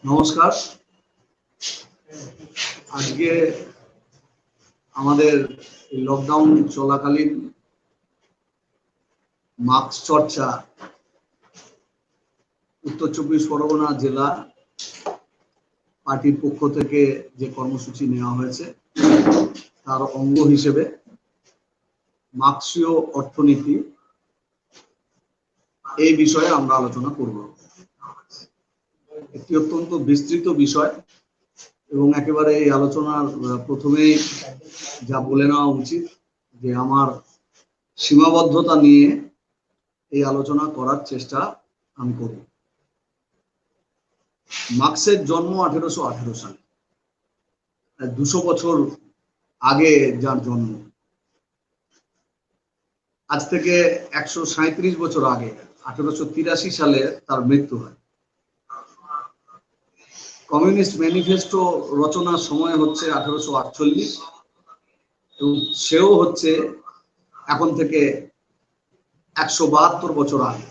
নমস্কার। আজকে আমাদের লকডাউন চলাকালীন মার্কস চর্চা উত্তর 24 পরগনা জেলা পার্টির পক্ষ থেকে যে কর্মসূচি নেওয়া হয়েছে তার অঙ্গ হিসেবে মার্কসীয় অর্থনীতি এই বিষয়ে আমরা আলোচনা করব। একটি অত্যন্ত বিস্তৃত বিষয় এবং একেবারে এই আলোচনার প্রথমেই যা বলে নেওয়া উচিত যে আমার সীমাবদ্ধতা নিয়ে এই আলোচনা করার চেষ্টা আমি করব। মার্কসের জন্ম 1818 সালে, 200 বছর আগে যার জন্ম, আজ থেকে 137 বছর আগে 1883 সালে তার মৃত্যু হয়। কমিউনিস্ট ম্যানিফেস্টো রচনার সময় হচ্ছে 1848 এবং সেও হচ্ছে এখন থেকে 172 বছর আগে।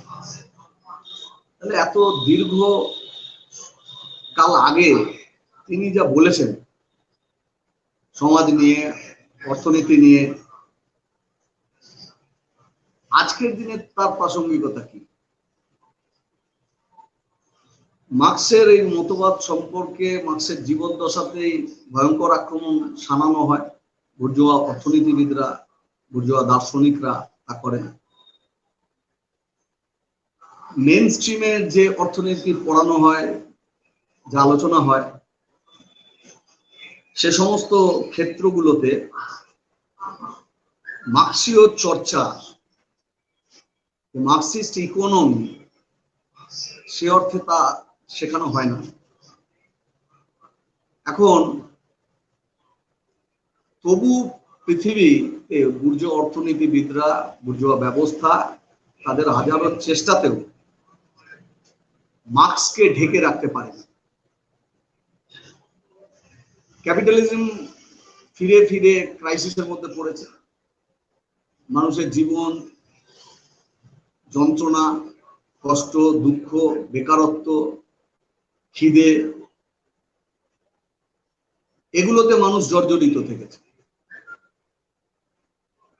তাহলে এত দীর্ঘ কাল আগে তিনি যা বলেছেন সমাজ নিয়ে, অর্থনীতি নিয়ে, আজকের দিনে তার প্রাসঙ্গিকতা কি? মার্কসের এই মতবাদ সম্পর্কে মার্কসের জীবদ্দশাতেই ভয়ঙ্কর আক্রমণ শানানো হয়। বুর্জোয়া অর্থনীতিবিদরা, বুর্জোয়া দার্শনিকরা তা করেন। মেন স্ট্রিমে যে অর্থনীতি পড়ানো হয়, যা আলোচনা হয়, সে সমস্ত ক্ষেত্রগুলোতে মার্কসীয় চর্চা, মার্কসিস্ট ইকোনমি, সে অর্থে তা শেখানো হয় না। এখন তবু পৃথিবীতে বুর্জোয়া অর্থনীতিবিদরা, বুর্জোয়া ব্যবস্থা তাদের হাজারো চেষ্টাতেও মার্কসকে ঢেকে রাখতে পারে। ক্যাপিটালিজম ফিরে ফিরে ক্রাইসিসের মধ্যে পড়েছে। মানুষের জীবন, যন্ত্রণা, কষ্ট, দুঃখ, বেকারত্ব, খিদে, এগুলোতে মানুষ জর্জরিত থেকেছে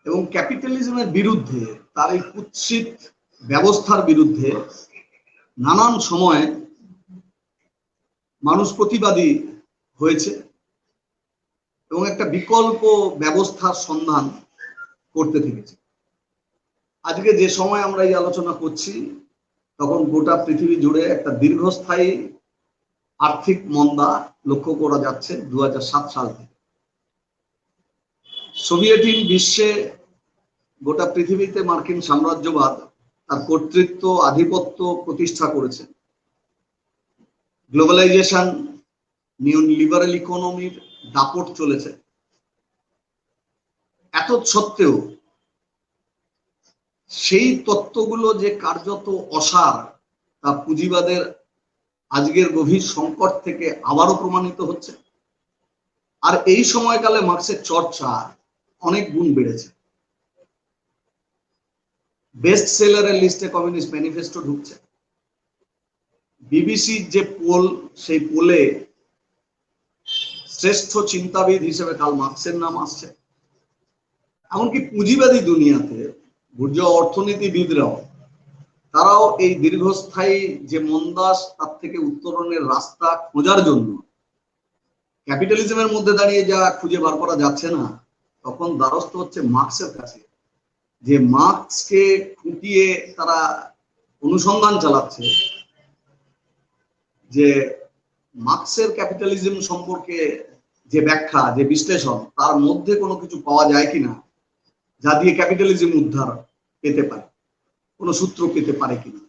এবং ক্যাপিটালিজমের বিরুদ্ধে, তার এই কুৎসিত ব্যবস্থার বিরুদ্ধে নানান সময়ে মানুষ প্রতিবাদী হয়েছে এবং একটা বিকল্প ব্যবস্থার সন্ধান করতে থেকেছে। আজকে যে সময় আমরা এই আলোচনা করছি তখন গোটা পৃথিবী জুড়ে একটা দীর্ঘস্থায়ী আর্থিক মন্দা লক্ষ্য করা যাচ্ছে 2007 সাল থেকে। সোভিয়েটিন বিশ্বে গোটা পৃথিবীতে মার্কিন সাম্রাজ্যবাদ তার কর্তৃত্ব, আধিপত্য প্রতিষ্ঠা করেছে। গ্লোবালাইজেশন, নিউ লিবারেল ইকোনমির দাপট চলেছে। এত সত্ত্বেও সেই তত্ত্বগুলো যে কার্যত অসার, তা পুঁজিবাদের আজকের গভীর সংকট থেকে আবারও প্রমাণিত হচ্ছে। আর এই সময়কালে মার্কসের চর্চা অনেক গুণ বেড়েছে। বেস্ট সেলারের লিস্টে কমিউনিস্ট ম্যানিফেস্টো ঢুকছে। বিবিসির যে পোল, সেই পোলে শ্রেষ্ঠ চিন্তাবিদ হিসেবে কার্ল মার্কসের নাম আসছে। এমনকি পুঁজিবাদী দুনিয়াতে বুর্জোয়া অর্থনীতিবিদরাও, তারাও এই দীর্ঘস্থায়ী যে মন্দাস, তার থেকে উত্তরণের রাস্তা খোঁজার জন্য ক্যাপিটালিজমের মধ্যে দাঁড়িয়ে যা খুঁজে বার করা যাচ্ছে না, তখন দ্বারস্থ হচ্ছে মার্কসের কাছে। যে মার্কসকে খুঁটিয়ে তারা অনুসন্ধান চালাচ্ছে যে মার্কসের ক্যাপিটালিজম সম্পর্কে যে ব্যাখ্যা, যে বিশ্লেষণ, তার মধ্যে কোনো কিছু পাওয়া যায় কিনা যা দিয়ে ক্যাপিটালিজম উদ্ধার পেতে পারে, কোনো সূত্র পেতে পারে কিনা।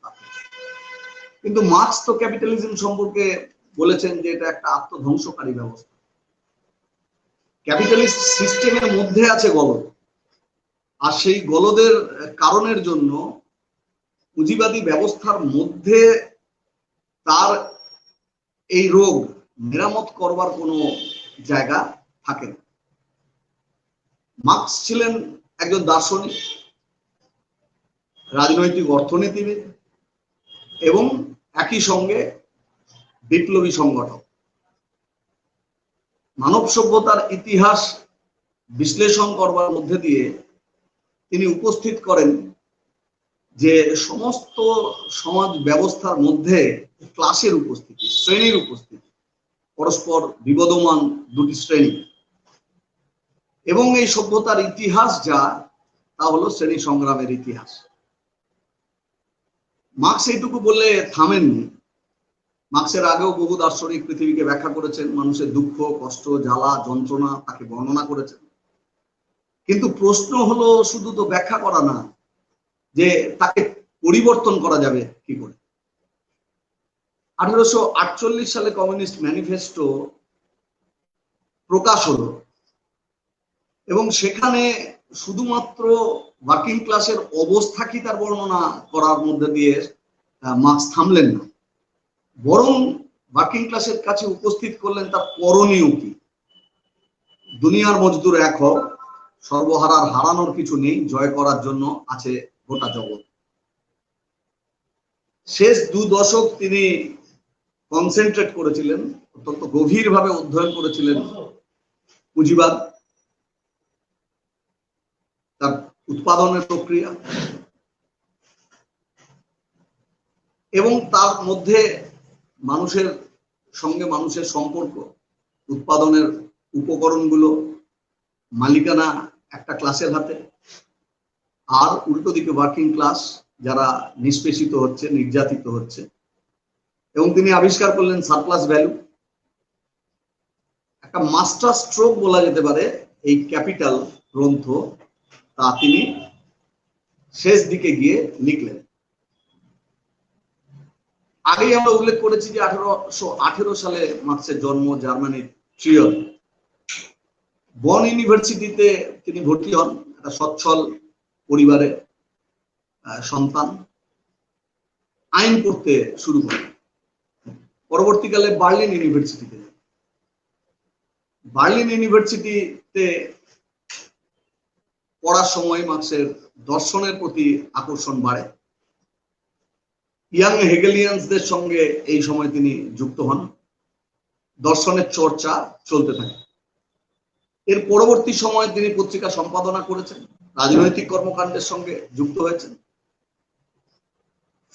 কিন্তু মার্কস তো ক্যাপিটালিজম সম্পর্কে বলেছেন যে এটা একটা আত্মধ্বংসকারী ব্যবস্থা। ক্যাপিটালিস্ট সিস্টেমের মধ্যে আছে গলদ, আর সেই গলদের কারণের জন্য পুঁজিবাদী ব্যবস্থার মধ্যে তার এই রোগ মেরামত করবার কোনো জায়গা থাকে না। মার্কস ছিলেন একজন দার্শনিক, রাজনৈতিক অর্থনীতিবিদ এবং একই সঙ্গে বিপ্লবী সংগঠক। মানব সভ্যতার ইতিহাস বিশ্লেষণ করবার মধ্যে দিয়ে তিনি উপস্থিত করেন যে সমস্ত সমাজ ব্যবস্থার মধ্যে ক্লাসের উপস্থিতি, শ্রেণীর উপস্থিতি, পরস্পর বিবদমান দুটি শ্রেণী, এবং এই সভ্যতার ইতিহাস যা তা হলো শ্রেণী সংগ্রামের ইতিহাস। মার্কস এইটুকু বললে থামেননি। মার্কসের আগেও বহু দার্শনিক পৃথিবীকে ব্যাখ্যা করেছেন, মানুষের দুঃখ, কষ্ট, জ্বালা, যন্ত্রণা তাকে বর্ণনা করেছেন। কিন্তু প্রশ্ন হলো শুধু তো ব্যাখ্যা করা না, যে তাকে পরিবর্তন করা যাবে কি করে। 1848 সালে কমিউনিস্ট ম্যানিফেস্টো প্রকাশ হলো এবং সেখানে শুধুমাত্র ওয়ার্কিং ক্লাসের অবস্থা কি তার বর্ণনা করার মধ্যে দিয়ে মার্কস থামলেন না, বরং ওয়ার্কিং ক্লাসের কাছে উপস্থিত করলেন তার করণীয় কি। দুনিয়ার মজদুর এক হোক, সর্বহারার হারানোর কিছু নেই, জয় করার জন্য আছে গোটা জগৎ। শেষ 2 দশক তিনি কনসেন্ট্রেট করেছিলেন, অত্যন্ত গভীরভাবে অধ্যয়ন করেছিলেন পুঁজিবাদ, তার উৎপাদনের প্রক্রিয়া, এবং তার মধ্যে মানুষের সঙ্গে মানুষের সম্পর্ক, উৎপাদনের উপকরণগুলো মালিকানা একটা ক্লাসের হাতে, আর উল্টো দিকে ওয়ার্কিং ক্লাস যারা নিষ্পেষিত হচ্ছে, নির্যাতিত হচ্ছে। এবং তিনি আবিষ্কার করলেন সারপ্লাস ভ্যালু। একটা মাস্টার স্ট্রোক বলা যেতে পারে এই ক্যাপিটাল গ্রন্থ, তা তিনি শেষ দিকে গিয়ে লিখলেন। আগেই আমরা উল্লেখ করেছি যে 1818 সালে মার্কসের জন্ম জার্মানির ট্রিয়ন। বন ইউনিভার্সিটিতে তিনি ভর্তি হন, একটা সচ্ছল পরিবারের সন্তান। আইন পড়তে শুরু করেন। পরবর্তীকালে বার্লিন ইউনিভার্সিটিতে পড়ার সময় মার্কসের দর্শনের প্রতি আকর্ষণ বাড়ে। ইয়াং হেগেলিয়ানসদের সঙ্গে এই সময় তিনি যুক্ত হন, দর্শনের চর্চা চলতে থাকে। এর পরবর্তী সময় তিনি পত্রিকা সম্পাদনা করেছেন, রাজনৈতিক কর্মকাণ্ডের সঙ্গে যুক্ত হয়েছেন।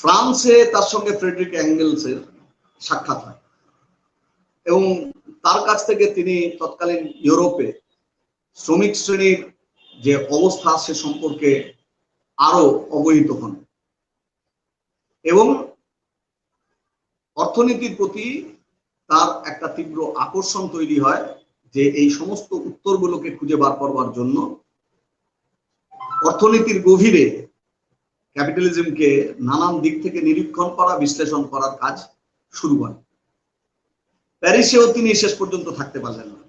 ফ্রান্সে তার সঙ্গে ফ্রেডরিক অ্যাঙ্গেলসের সাক্ষাৎ হয় এবং তার কাছ থেকে তিনি তৎকালীন ইউরোপে শ্রমিক শ্রেণীর যে অবস্থা সে সম্পর্কে আরো অবহিত হন এবং অর্থনীতির প্রতি তার একটা তীব্র আকর্ষণ তৈরি হয়, যে এই সমস্ত উত্তরগুলোকে খুঁজে বার করবার জন্য অর্থনীতির গভীরে ক্যাপিটালিজমকে নানান দিক থেকে নিরীক্ষণ করা, বিশ্লেষণ করার কাজ শুরু হয়। প্যারিসেও তিনি শেষ পর্যন্ত থাকতে পারলেন না।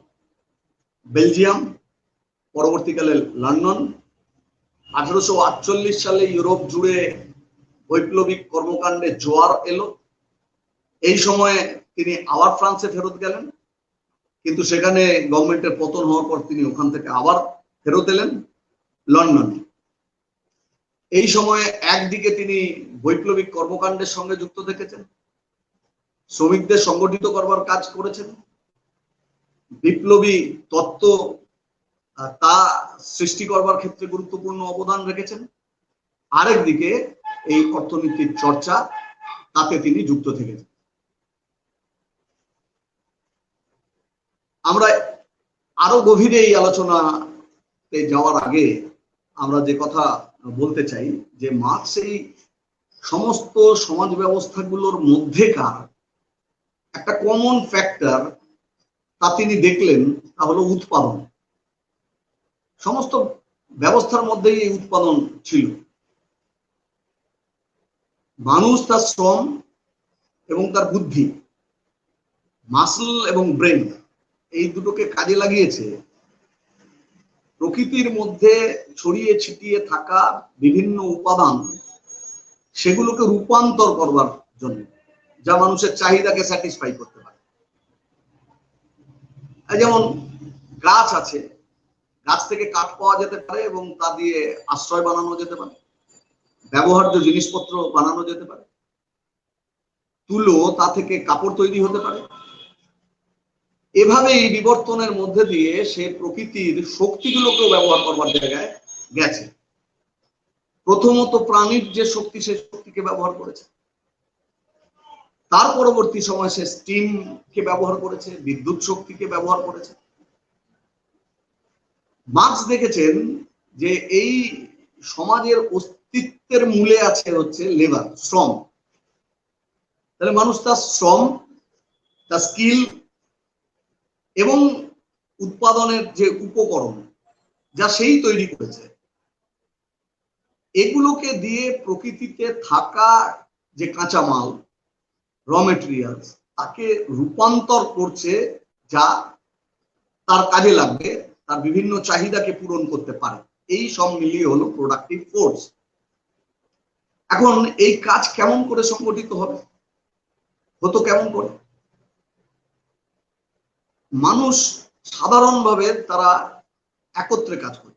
বেলজিয়াম, পরবর্তীকালে লন্ডন। 1848 সালে ইউরোপ জুড়ে বৈপ্লবিক কর্মকাণ্ডে জোয়ার এলো। এই সময়ে তিনি আবার ফ্রান্সে ফেরত গেলেন, কিন্তু সেখানে গভর্নমেন্টের পতন হওয়ার পর তিনি ওখান থেকে আবার ফেরত এলেন লন্ডনে। এই সময়ে একদিকে তিনি বৈপ্লবিক কর্মকাণ্ডের সঙ্গে যুক্ত থেকেছেন, শ্রমিকদের সংগঠিত করবার কাজ করেছেন, বিপ্লবী তত্ত্ব তা সৃষ্টি করবার ক্ষেত্রে গুরুত্বপূর্ণ অবদান রেখেছেন। আরেকদিকে এই অর্থনীতির চর্চা, তাতে তিনি যুক্ত থেকেছেন। আমরা আরো গভীরে এই আলোচনাতে যাওয়ার আগে আমরা যে কথা বলতে চাই, যে মার্কস এই সমস্ত সমাজ ব্যবস্থাগুলোর মধ্যেকার একটা কমন ফ্যাক্টর তা তিনি দেখলেন, তা হলো উৎপাদন। সমস্ত ব্যবস্থার মধ্যেই এই উৎপাদন ছিল। মানুষ তার শ্রম এবং তার বুদ্ধি, মাসল এবং ব্রেন, এই দুটোকে কাজে লাগিয়েছে প্রকৃতির মধ্যে ছড়িয়ে ছিটিয়ে থাকা বিভিন্ন উপাদান, সেগুলোকে রূপান্তর করবার জন্য, যা মানুষের চাহিদাকে স্যাটিসফাই করতে পারে। যেমন গাছ আছে, গাছ থেকে কাঠ পাওয়া যেতে পারে এবং তা দিয়ে আশ্রয় বানানো যেতে পারে, ব্যবহার্য জিনিসপত্র বানানো যেতে পারে। তুলো তা থেকে কাপড় তৈরি হতে পারে। এভাবে এই বিবর্তনের মধ্যে দিয়ে সে প্রকৃতির শক্তিগুলোকেও ব্যবহার করবার জায়গায় গেছে। প্রথমত প্রাণীর যে শক্তি, সে শক্তিকে ব্যবহার করেছে। তার পরবর্তী সময় সে স্টিম কে ব্যবহার করেছে, বিদ্যুৎ শক্তিকে ব্যবহার করেছে। মার্কস দেখেছেন যে এই সমাজের অস্তিত্বের মূলে আছে হচ্ছে লেবার, শ্রম। তাহলে মানুষ তার শ্রম, তার স্কিল এবং উৎপাদনের যে উপকরণ যা সেই তৈরি করেছে, এগুলোকে দিয়ে প্রকৃতিতে থাকা যে কাঁচামাল, র মেটেরিয়ালস, তাকে রূপান্তর করছে যা তার কাজে লাগবে, তার বিভিন্ন চাহিদাকে পূরণ করতে পারে। এই সব মিলিয়ে হলো প্রোডাক্টিভ ফোর্স। এখন এই কাজ কেমন করে সংগঠিত হবে, হতো কেমন করে? মানুষ সাধারণভাবে তারা একত্রে কাজ করে,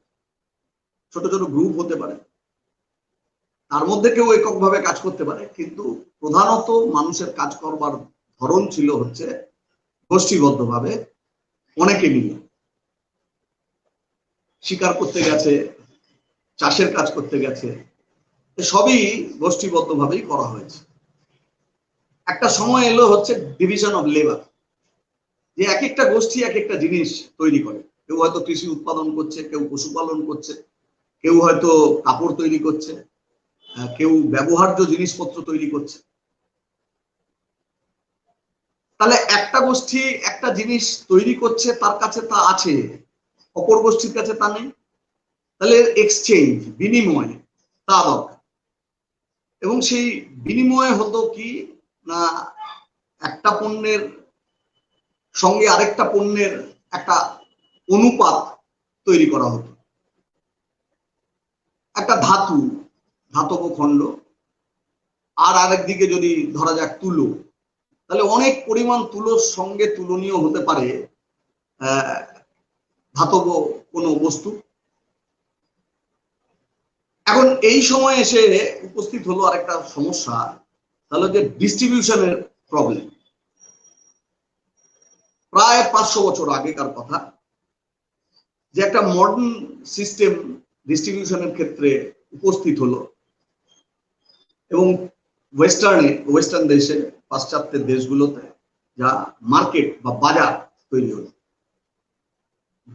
ছোট ছোট গ্রুপ হতে পারে, তার মধ্যে কেউ এককভাবে কাজ করতে পারে, কিন্তু প্রধানত মানুষের কাজ করবার ধরন ছিল হচ্ছে গোষ্ঠীবদ্ধভাবে, অনেকে মিলে। শিকার করতে গেছে, চাষের কাজ করতে গেছে, সবই গোষ্ঠীবদ্ধভাবেই করা হয়েছে। একটা সময় এলো হচ্ছে ডিভিশন অফ লেবার, যে এক একটা গোষ্ঠী এক একটা জিনিস তৈরি করে। কেউ হয়তো কৃষি উৎপাদন করছে, কেউ পশুপালন করছে, কেউ হয়তো কাপড় তৈরি করছে, কেউ ব্যবহার্য জিনিসপত্র তৈরি করছে। তাহলে একটা গোষ্ঠী একটা জিনিস তৈরি করছে, তার কাছে তা আছে, অপর গোষ্ঠীর কাছে তা নেই। তাহলে এক্সচেঞ্জ, বিনিময়, তা দরকার। এবং সেই বিনিময় হতো কি না, একটা পণ্যের সঙ্গে আরেকটা পণ্যের একটা অনুপাত তৈরি করা হতো। একটা ধাতু, ধাতব খণ্ড, আর আরেকদিকে যদি ধরা যাক তুলো, তাহলে অনেক পরিমাণ তুলোর সঙ্গে তুলনীয় হতে পারে ধাতব কোনো বস্তু। এখন এই সময় এসে উপস্থিত হলো আরেকটা সমস্যা, তাহলে যে ডিস্ট্রিবিউশনের প্রবলেম। প্রায় 500 বছর আগেকার কথা, যে একটা মডার্ন সিস্টেম ডিস্ট্রিবিউশনের ক্ষেত্রে উপস্থিত হলো, এবং ওয়েস্টার্ন দেশে, পাশ্চাত্যের দেশগুলোতে যা মার্কেট বা বাজার তৈরি হলো।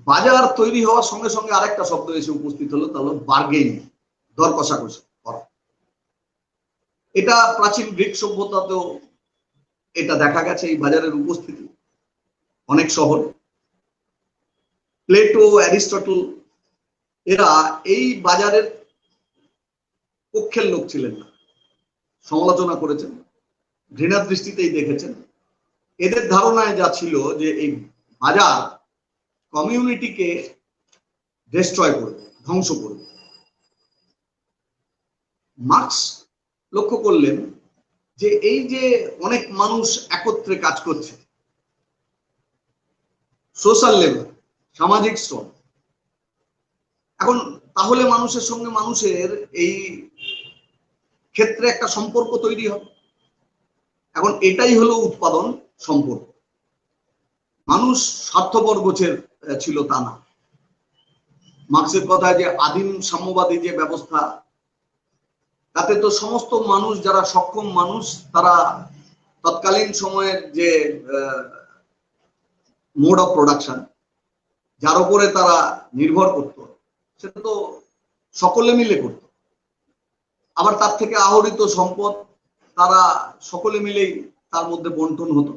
বাজার তৈরি হওয়ার সঙ্গে সঙ্গে আরেকটা শব্দ এসে উপস্থিত হলো, তা হলো বার্গেনিং, দর কষাকষি করা। এটা প্রাচীন গ্রিক সভ্যতাতেও এটা দেখা গেছে, এই বাজারের উপস্থিতি অনেক শহরে। প্লেটো, অ্যারিস্টটল এরা এই বাজারের পক্ষের লোক ছিলেন না, সমালোচনা করেছেন, ঘৃণা দৃষ্টিতেই দেখেছেন। এদের ধারণায় যা ছিল যে এই বাজার কমিউনিটিকে ডিস্ট্রয় করবে, ধ্বংস করবে। মার্কস লক্ষ্য করলেন যে এই যে অনেক মানুষ একত্রে কাজ করছে, সোশ্যাল লেবার, সামাজিক শ্রম, এখন তাহলে মানুষের সঙ্গে মানুষের এই ক্ষেত্রে একটা সম্পর্ক তৈরি হবে। এখন এটাই হলো উৎপাদন সম্পর্ক। মানুষ স্বার্থপর গোছের ছিল তা না। মার্কসের কথা যে আদিম সাম্যবাদী যে ব্যবস্থা, তাতে তো সমস্ত মানুষ, যারা সক্ষম মানুষ, তারা তৎকালীন সময়ের যে মোড অফ প্রোডাকশন, যার উপরে তারা নির্ভর করত, সেটা তো সকলে মিলে করত। আবার তার থেকে আহরিত সম্পদ তারা সকলে মিলেই তার মধ্যে বন্টন হতো।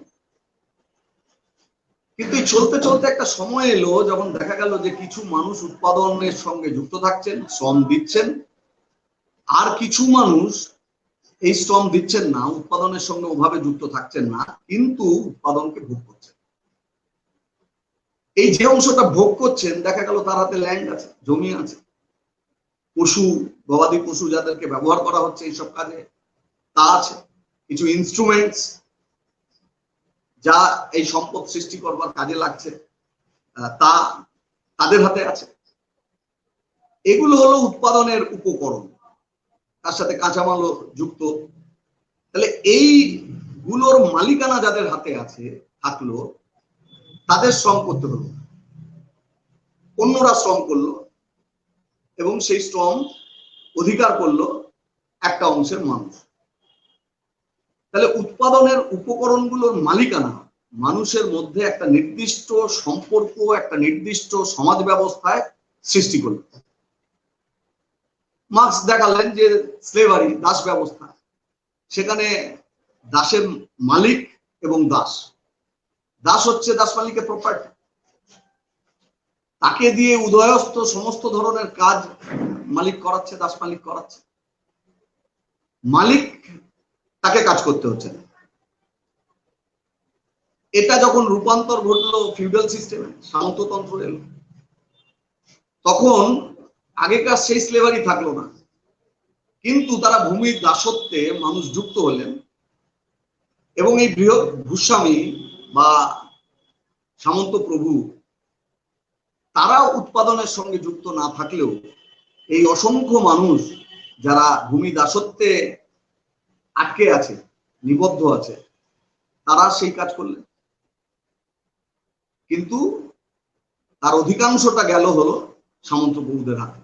কিন্তু চলতে চলতে একটা সময় এলো যখন দেখা গেল যে কিছু মানুষ উৎপাদনের সঙ্গে যুক্ত থাকছেন, শ্রম দিচ্ছেন, আর কিছু মানুষ এই শ্রম দিচ্ছেন না, উৎপাদনের সঙ্গে ওভাবে যুক্ত থাকছেন না, কিন্তু উৎপাদনকে ভোগ করছেন। এই যে অংশটা ভোগ করছেন, দেখা গেল তার হাতে ল্যান্ড আছে, জমি আছে, পশু, গবাদি পশু যাদেরকে ব্যবহার করা হচ্ছে এইসব কাজে, তা আছে, কিছু ইনস্ট্রুমেন্টস যা এই সম্পদ সৃষ্টি করবার কাজে লাগছে, তা তাদের হাতে আছে। এগুলো হলো উৎপাদনের উপকরণ, তার সাথে কাঁচামালও যুক্ত। তাহলে এইগুলো মালিকানা যাদের হাতে আছে থাকলো তাদের শ্রম করতে হলো, অন্যরা শ্রম করলো এবং সেই শ্রম অধিকার করলো একটা অংশের মানুষ। তাহলে উৎপাদনের উপকরণগুলোর মালিকানা মানুষের মধ্যে একটা নির্দিষ্ট সম্পর্ক, একটা নির্দিষ্ট সমাজ ব্যবস্থায় সৃষ্টি করল। মার্কস দেখালেন যে স্লেভারি, দাস ব্যবস্থা, সেখানে দাসের মালিক এবং দাস, দাস হচ্ছে দাস মালিকের প্রপার্টি, তাকে দিয়ে উদয়স্ত সমস্ত ধরনের কাজ মালিক করাচ্ছে, দাস মালিক করাচ্ছে, মালিক তাকে কাজ করতে হচ্ছে না। এটা যখন রূপান্তর ঘটলো ফিউডাল সিস্টেমে, সামন্ততন্ত্র এলো, তখন আগেকার সেই স্লেভারি থাকলো না, কিন্তু তারা ভূমির দাসত্বে মানুষ যুক্ত হলেন এবং এই বৃহৎ ভূস্বামী বা সামন্ত প্রভু তারা উৎপাদনের সঙ্গে যুক্ত না থাকলেও এই অসংখ্য মানুষ যারা ভূমি দাসত্বে আটকে আছে, নিবদ্ধ আছে, তারা সেই কাজ করলেন, কিন্তু তার অধিকাংশটা গেল হলো সামন্ত প্রভুদের হাতে।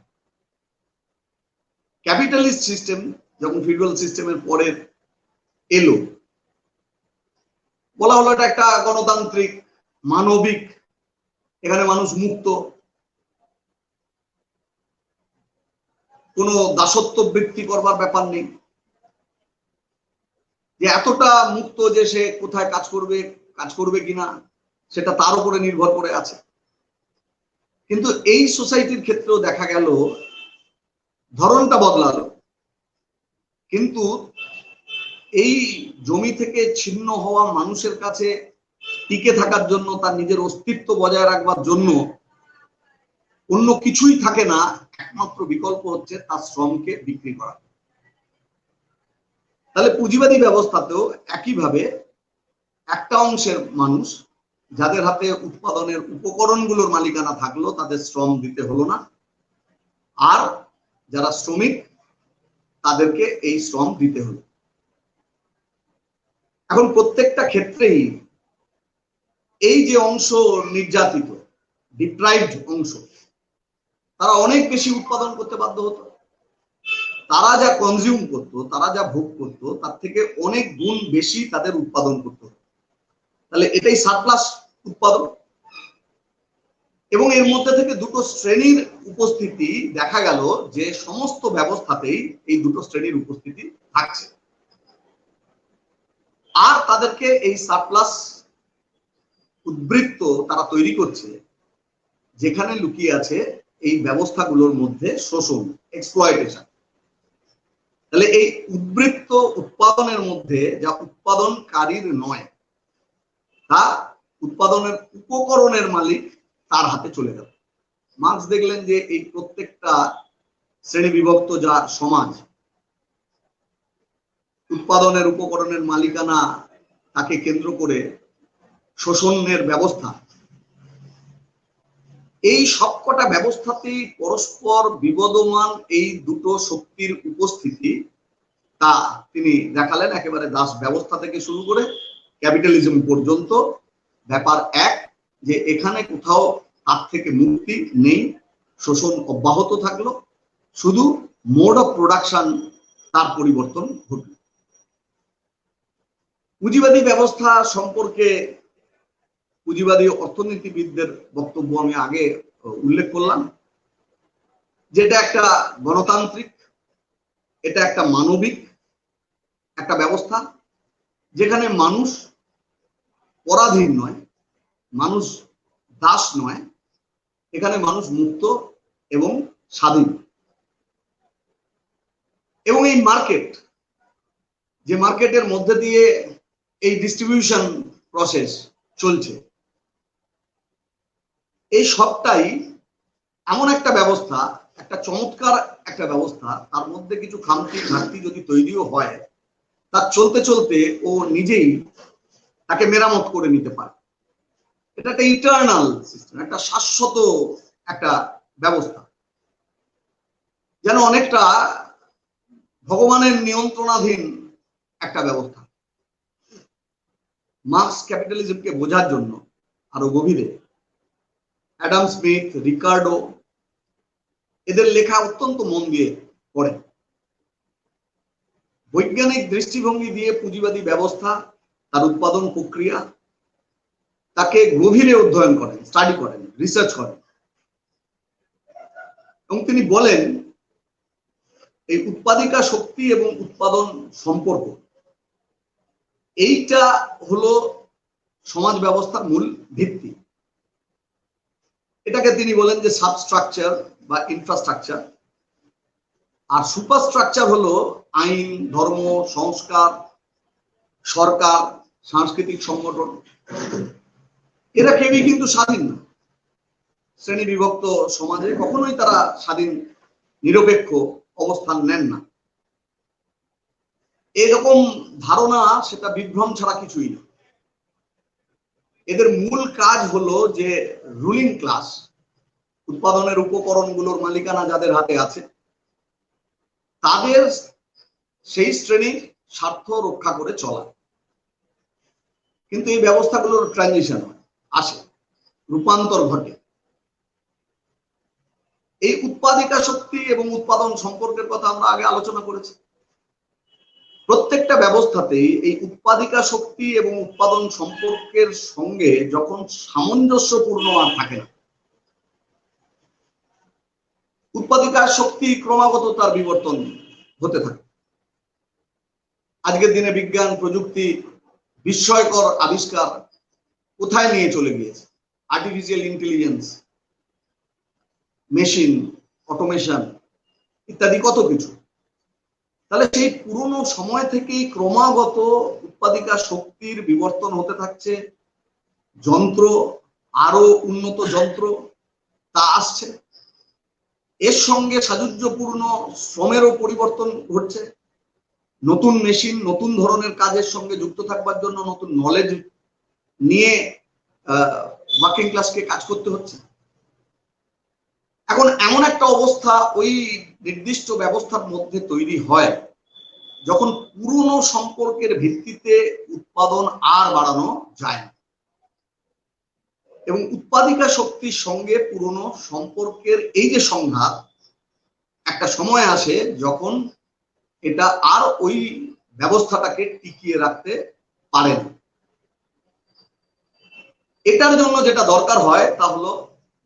ক্যাপিটালিস্ট সিস্টেম যখন ফিউডাল সিস্টেমের পরে এলো, বলা হলো এটা একটা গণতান্ত্রিক, মানবিক, এখানে মানুষ মুক্ত, কোনো দাসত্ব বৃত্তি করবার ব্যাপার নেই, যে এতটা মুক্ত যে সে কোথায় কাজ করবে কিনা সেটা তার উপরে নির্ভর করে আছে। কিন্তু এই সোসাইটির ক্ষেত্রেও দেখা গেল ধরনটা বদলালো, কিন্তু এই জমি থেকে ছিন্ন হওয়া মানুষের কাছে টিকে থাকার জন্য, তার নিজের অস্তিত্ব বজায় রাখবার জন্য অন্য কিছুই থাকে না, একমাত্র বিকল্প হচ্ছে তার শ্রমকে বিক্রি করা। তাহলে পুঁজিবাদী ব্যবস্থাতেও একইভাবে একটা অংশের মানুষ যাদের হাতে উৎপাদনের উপকরণগুলোর মালিকানা থাকলো তাদের শ্রম দিতে হলো না, আর যারা শ্রমিক তাদেরকে এই শ্রম দিতে হলো। এখন প্রত্যেকটা ক্ষেত্রেই এই যে অংশ নির্যাতিত, ডিপ্রাইভড অংশ, তারা অনেক বেশি উৎপাদন করতে বাধ্য হতো, তারা যা কনজিউম করতো, তারা যা ভোগ করতো তার থেকে অনেক গুণ বেশি তাদের উৎপাদন করতে হতো। তাহলে এটাই সারপ্লাস উৎপাদন। এবং এর মধ্যে থেকে দুটো শ্রেণীর উপস্থিতি দেখা গেল, যে সমস্ত ব্যবস্থাতেই এই দুটো শ্রেণীর উপস্থিতি থাকছে, আর তাদেরকে এই সারপ্লাস উদ্বৃত্ত তারা তৈরি করছে, যেখানে লুকিয়ে আছে এই ব্যবস্থাগুলোর মধ্যে শোষণ, এক্সপ্লয়টেশন। তাহলে এই উদ্বৃত্ত উৎপাদনের মধ্যে যা উৎপাদনকারীর নয়, তা উৎপাদনের উপকরণের মালিক তার হাতে চলে গেল। মার্কস দেখলেন যে এই প্রত্যেকটা শ্রেণী বিভক্ত যা সমাজ, উৎপাদনের উপকরণের মালিকানা তাকে কেন্দ্র করে শোষণের ব্যবস্থা, এই সবকটা ব্যবস্থাতেই পরস্পর বিবদমান এই দুটো শক্তির উপস্থিতি, তা তিনি দেখালেন একেবারে দাস ব্যবস্থা থেকে শুরু করে ক্যাপিটালিজম পর্যন্ত। ব্যাপার এক, যে এখানে কোথাও তার থেকে মুক্তি নেই, শোষণ অব্যাহত থাকলো, শুধু মোড অফ প্রোডাকশন তার পরিবর্তন ঘটল। পুঁজিবাদী ব্যবস্থা সম্পর্কে পুঁজিবাদী অর্থনীতিবিদদের বক্তব্য আমি আগে উল্লেখ করলাম, যেটা একটা গণতান্ত্রিক, এটা একটা মানবিক একটা ব্যবস্থা, যেখানে মানুষ পরাধীন নয়, মানুষ দাস নয়, এখানে মানুষ মুক্ত এবং স্বাধীন। এবং এই মার্কেট, যে মার্কেটের মধ্যে দিয়ে এই ডিস্ট্রিবিউশন প্রসেস চলছে, এই সবটাই এমন একটা ব্যবস্থা, একটা চমৎকার একটা ব্যবস্থা, তার মধ্যে কিছু খামতি ঘাটতি যদি তৈরিও হয়, তার চলতে চলতে ও নিজেই তাকে মেরামত করে নিতে পারে। এটা একটা ইটারনাল সিস্টেম, একটা শাশ্বত একটা ব্যবস্থা, যেন অনেকটা ভগবানের নিয়ন্ত্রণাধীন একটা ব্যবস্থা। মার্কস ক্যাপিটালিজমকে বোঝার জন্য আরো গভীরে অ্যাডাম স্মিথ, রিকার্ডো এদের লেখা অত্যন্ত মন দিয়ে পড়েন। বৈজ্ঞানিক দৃষ্টিভঙ্গি দিয়ে পুঁজিবাদী ব্যবস্থা, তার উৎপাদন প্রক্রিয়া তাকে গভীরে অধ্যয়ন করেন, স্টাডি করেন, রিসার্চ করেন এবং তিনি বলেন এই উৎপাদিকা শক্তি এবং উৎপাদন সম্পর্ক এইটা হলো সমাজ ব্যবস্থার মূল ভিত্তি। এটাকে তিনি বলেন যে সাবস্ট্রাকচার বা ইনফ্রাস্ট্রাকচার, আর সুপারস্ট্রাকচার হলো আইন, ধর্ম, সংস্কার, সরকার, সাংস্কৃতিক সংগঠন। এরা কেউই কিন্তু স্বাধীন না। শ্রেণী বিভক্ত সমাজে কখনোই তারা স্বাধীন নিরপেক্ষ অবস্থান নেন না। এরকম ধারণা সেটা বিভ্রম ছাড়া কিছুই না। এদের মূল কাজ হলো যে রুলিং ক্লাস, উৎপাদনের উপকরণগুলোর মালিকানা যাদের হাতে আছে তাদের সেই শ্রেণীর স্বার্থ রক্ষা করে চলা। কিন্তু এই ব্যবস্থাগুলোর ট্রানজিশন আসে, রূপান্তর ঘটে। এই উৎপাদিকা শক্তি এবং উৎপাদন সম্পর্কের কথা আমরা আগে আলোচনা করেছি। প্রত্যেকটা ব্যবস্থাতেই এই উৎপাদিকা শক্তি এবং উৎপাদন সম্পর্কের সঙ্গে যখন সামঞ্জস্যপূর্ণ আর থাকে না, উৎপাদিকা শক্তি ক্রমাগত তার বিবর্তন হতে থাকে। আজকের দিনে বিজ্ঞান প্রযুক্তি বিস্ময়কর আবিষ্কার কোথায় নিয়ে চলে গিয়েছে, আর্টিফিশিয়াল ইন্টেলিজেন্স, মেশিন, অটোমেশন ইত্যাদি কত কিছু। তাহলে সেই পুরনো সময় থেকেই ক্রমাগত উৎপাদিকা শক্তির বিবর্তন হতে থাকছে, যন্ত্র, আরো উন্নত যন্ত্র তা আসছে, এর সঙ্গে সাযুজ্যপূর্ণ শ্রমেরও পরিবর্তন ঘটছে। নতুন মেশিন নতুন ধরনের কাজের সঙ্গে যুক্ত থাকবার জন্য নতুন নলেজ নিয়ে ওয়ার্কিং ক্লাসকে কাজ করতে হচ্ছে। এখন এমন একটা অবস্থা ওই নির্দিষ্ট ব্যবস্থার মধ্যে তৈরি হয় যখন পুরনো সম্পর্কের ভিত্তিতে উৎপাদন আর বাড়ানো যায় না, এবং উৎপাদিকা শক্তির সঙ্গে পুরনো সম্পর্কের এই যে সংঘাত, একটা সময় আসে যখন এটা আর ওই ব্যবস্থাটাকে টিকিয়ে রাখতে পারে না। এটার জন্য যেটা দরকার হয় তা হলো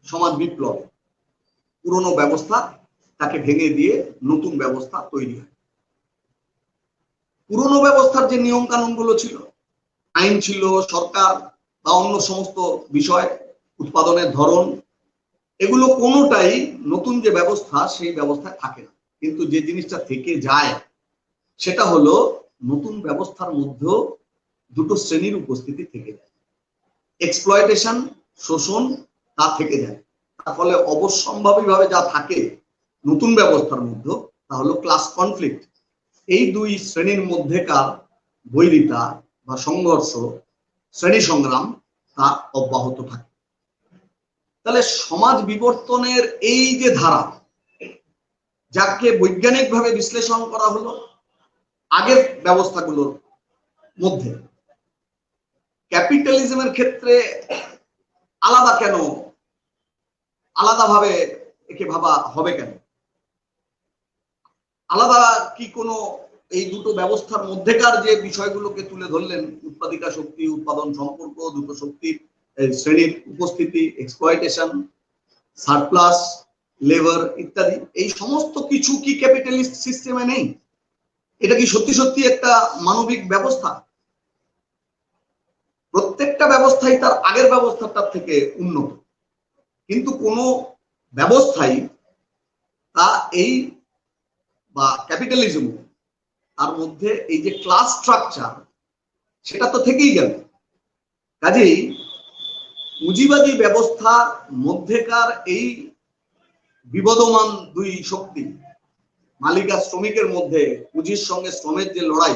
সমাজ বিপ্লব। পুরনো ব্যবস্থা তাকে ভেঙে দিয়ে নতুন ব্যবস্থা তৈরি হয়। পুরনো ব্যবস্থার যে নিয়ম কানুন গুলো ছিল, আইন ছিল, সরকার বা অন্য সমস্ত বিষয়, উৎপাদনের ধরন, এগুলো কোনোটাই নতুন যে ব্যবস্থা সেই ব্যবস্থায় থাকে না। কিন্তু যে জিনিসটা থেকে যায় সেটা হলো নতুন ব্যবস্থার মধ্যেও দুটো শ্রেণীর উপস্থিতি থেকে যায়। এক্সপ্লয়টেশন, শোষণ, তা থেকে যায়। তার ফলে অবশ্যম্ভাবীভাবে যা থাকে নতুন ব্যবস্থার মধ্যে তা হলো ক্লাস কনফ্লিক্ট। এই দুই শ্রেণীর মধ্যেকার বৈরিতা বা সংঘর্ষ, শ্রেণী সংগ্রাম তা অব্যাহত থাকে। তাহলে সমাজ বিবর্তনের এই যে ধারা, যাকে বৈজ্ঞানিকভাবে বিশ্লেষণ করা হলো আগের ব্যবস্থাগুলোর মধ্যে, ক্যাপিটালিজমের ক্ষেত্রে আলাদা কেন, আলাদাভাবে একে ভাবা হবে কেন? আলাদা কি কোনো এই দুটো ব্যবস্থার মধ্যেকার যে বিষয়গুলোকে তুলে ধরলেন, উৎপাদিকা শক্তি উৎপাদন সম্পর্ক, দুটো শক্তির শ্রেণীর উপস্থিতি, এক্সপ্লয়টেশন, সারপ্লাস, লেবার ইত্যাদি, এই সমস্ত কিছু কি ক্যাপিটালিস্ট সিস্টেমে নেই? এটা কি সত্যি সত্যি একটা মানবিক ব্যবস্থা? প্রত্যেকটা ব্যবস্থাই তার আগের ব্যবস্থাটার থেকে উন্নত, কিন্তু কোনো ব্যবস্থাই তা এই বা ক্যাপিটালিজম তার মধ্যে এই যে ক্লাস স্ট্রাকচার সেটা তো থেকেই গেল। কাজেই পুঁজিবাদী ব্যবস্থার মধ্যেকার এই বিবদমান দুই শক্তি, মালিক আর শ্রমিকের মধ্যে পুঁজির সঙ্গে শ্রমের যে লড়াই,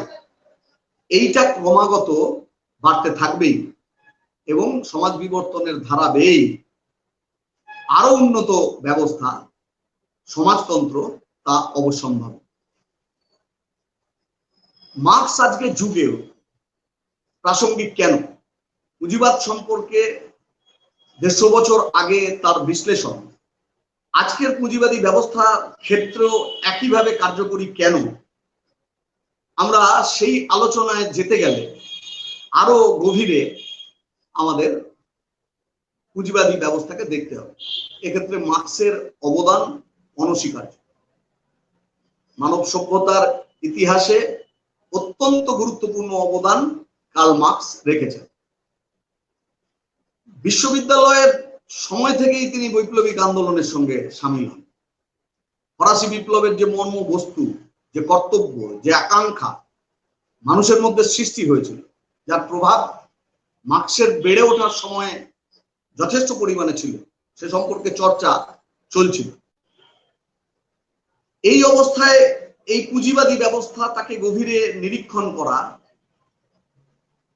এইটা ক্রমাগত বাড়তে থাকবেই এবং সমাজ বিবর্তনের ধারা বেয়েই আরো উন্নত ব্যবস্থা, সমাজতন্ত্র তা অবশ্যম্ভাবী। মার্কস আজকে যুগেও প্রাসঙ্গিক কেন? পুঁজিবাদ সম্পর্কে 150 বছর আগে তার বিশ্লেষণ আজকের পুঁজিবাদী ব্যবস্থা ক্ষেত্রেও একইভাবে কার্যকরী কেন? আমরা সেই আলোচনায় যেতে গেলে আরো গভীরে আমাদের পুঁজিবাদী ব্যবস্থাকে দেখতে হবে। এক্ষেত্রে মার্ক্সের অবদান অনস্বীকার্য। মানব সভ্যতার ইতিহাসে অত্যন্ত গুরুত্বপূর্ণ অবদান কার্ল মার্ক্স রেখেছেন। বিশ্ববিদ্যালয়ের সময় থেকেই তিনি বৈপ্লবিক আন্দোলনের সঙ্গে সামিল হন। ফরাসি বিপ্লবের যে মর্ম বস্তু, যে কর্তব্য, যে আকাঙ্ক্ষা মানুষের মধ্যে সৃষ্টি হয়েছিল, যার প্রভাব মার্ক্সের বেড়ে ওঠার সময়ে যথেষ্ট পরিমাণে ছিল, সে সম্পর্কে চর্চা চলছিল। এই অবস্থায় এই পুঁজিবাদী ব্যবস্থা তাকে গভীরে নিরীক্ষণ করা,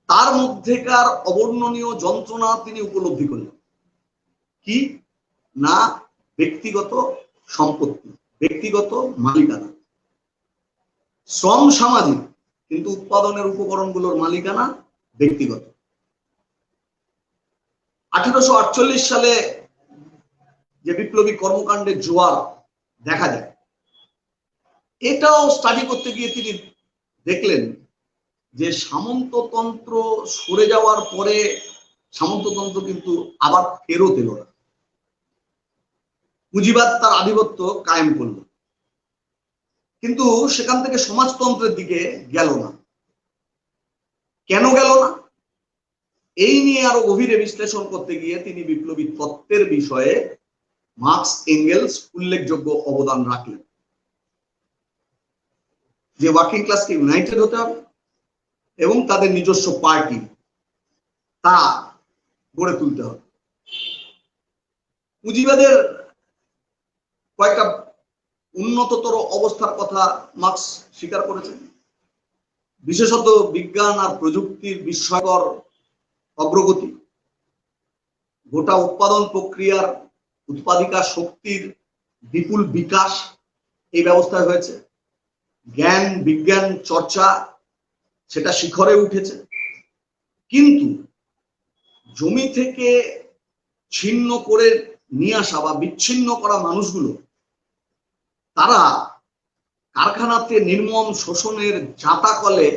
তার মধ্যেকার অবর্ণনীয় যন্ত্রণা তিনি উপলব্ধি করলেন। কি না, ব্যক্তিগত সম্পত্তি, ব্যক্তিগত মালিকানা। শ্রম সামাজিক, কিন্তু উৎপাদনের উপকরণগুলোর মালিকানা ব্যক্তিগত। 1848 সালে যে বিপ্লবী কর্মকাণ্ডের জোয়ার দেখা যায়, এটাও স্টাডি করতে গিয়ে তিনি দেখলেন যে সামন্ততন্ত্র সরে যাওয়ার পরে সামন্ততন্ত্র কিন্তু আবার ফেরত এলো না। পুঁজিবাদ তার আধিপত্য কায়েম করল, কিন্তু সেখান থেকে সমাজতন্ত্রের দিকে গেল না। কেন গেল না? এই নিয়ে আরো গভীরে বিশ্লেষণ করতে গিয়ে তিনি বিপ্লবী তত্ত্বের বিষয়ে মার্ক্স এঙ্গেলস উল্লেখযোগ্য অবদান রাখলেন। যে ওয়ার্কিং ক্লাসকে ইউনাইটেড হতে হবে এবং তাদের নিজস্ব পার্টি তা গড়ে তুলতে হবে। পুঁজিবাদের কয়েকটা উন্নততর অবস্থার কথা মার্ক্স স্বীকার করেছেন। বিশেষত বিজ্ঞান আর প্রযুক্তির বিস্ময়কর অগ্রগতি, গোটা উৎপাদন প্রক্রিয়ার উৎপাদিকা শক্তির বিপুল বিকাশ এই ব্যবস্থায় হয়েছে। জ্ঞান বিজ্ঞান চর্চা সেটা শিখরে উঠেছে। কিন্তু জমি থেকে ছিন্ন করে নিয়ে আসা বা বিচ্ছিন্ন করা মানুষগুলো, তারা কারখানাতে নির্মম শোষণের জাঁতাকলে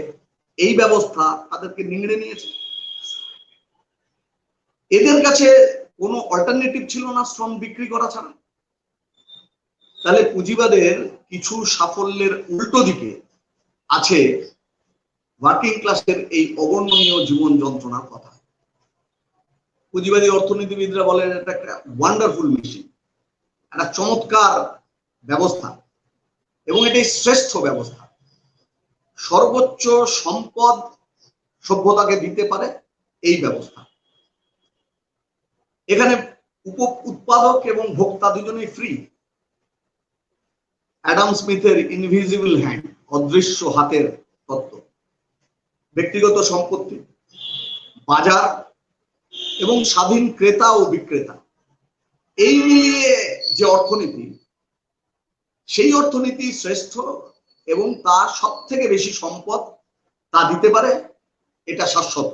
এই ব্যবস্থা তাদেরকে নিংড়ে নিয়েছে। এদের কাছে কোনো অল্টারনেটিভ ছিল না শ্রম বিক্রি করা ছাড়া। তাহলে পুঁজিবাদের কিছু সাফল্যের উল্টো দিকে আছে ওয়ার্কিং ক্লাসের এই অবর্ণনীয় জীবন যন্ত্রণার কথা। পুঁজিবাদী অর্থনীতিবিদরা বলেন এটা একটা ওয়ান্ডারফুল মেশিন, একটা চমৎকার ব্যবস্থা, এবং এটাই শ্রেষ্ঠ ব্যবস্থা। সর্বোচ্চ সম্পদ সভ্যতাকে দিতে পারে এই ব্যবস্থা। এখানে উৎপাদক এবং ভোক্তা দুজনেই ফ্রি। অ্যাডাম স্মিথের ইনভিজিবল হ্যান্ড, অদৃশ্য হাতের তত্ত্ব, ব্যক্তিগত সম্পত্তি, বাজার এবং স্বাধীন ক্রেতা ও বিক্রেতা, এই মিলিয়ে যে অর্থনীতি, সেই অর্থনীতি শ্রেষ্ঠ এবং তা সব থেকে বেশি সম্পদ তা দিতে পারে। এটা শাশ্বত,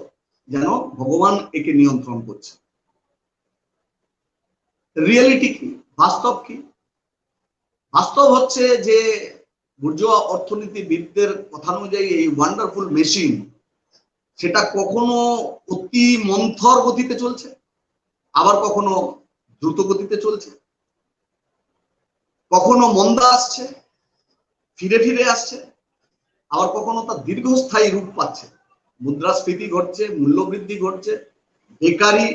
যেন ভগবান একে নিয়ন্ত্রণ করছে। রিয়েলিটি কি, বাস্তব কি? বাস্তব হচ্ছে যে বুর্জোয়া অর্থনীতিবিদদের কথা অনুযায়ী এই ওয়ান্ডারফুল মেশিন সেটা কখনো অতি মন্থর গতিতে চলছে, আবার কখনো দ্রুত গতিতে চলছে, কখনো মন্দা আসছে ফিরে ফিরে আসছে, আবার কখনো তার দীর্ঘস্থায়ী রূপ পাচ্ছে। মুদ্রাস্ফীতি ঘটছে, মূল্যবৃদ্ধি ঘটছে, বেকারি,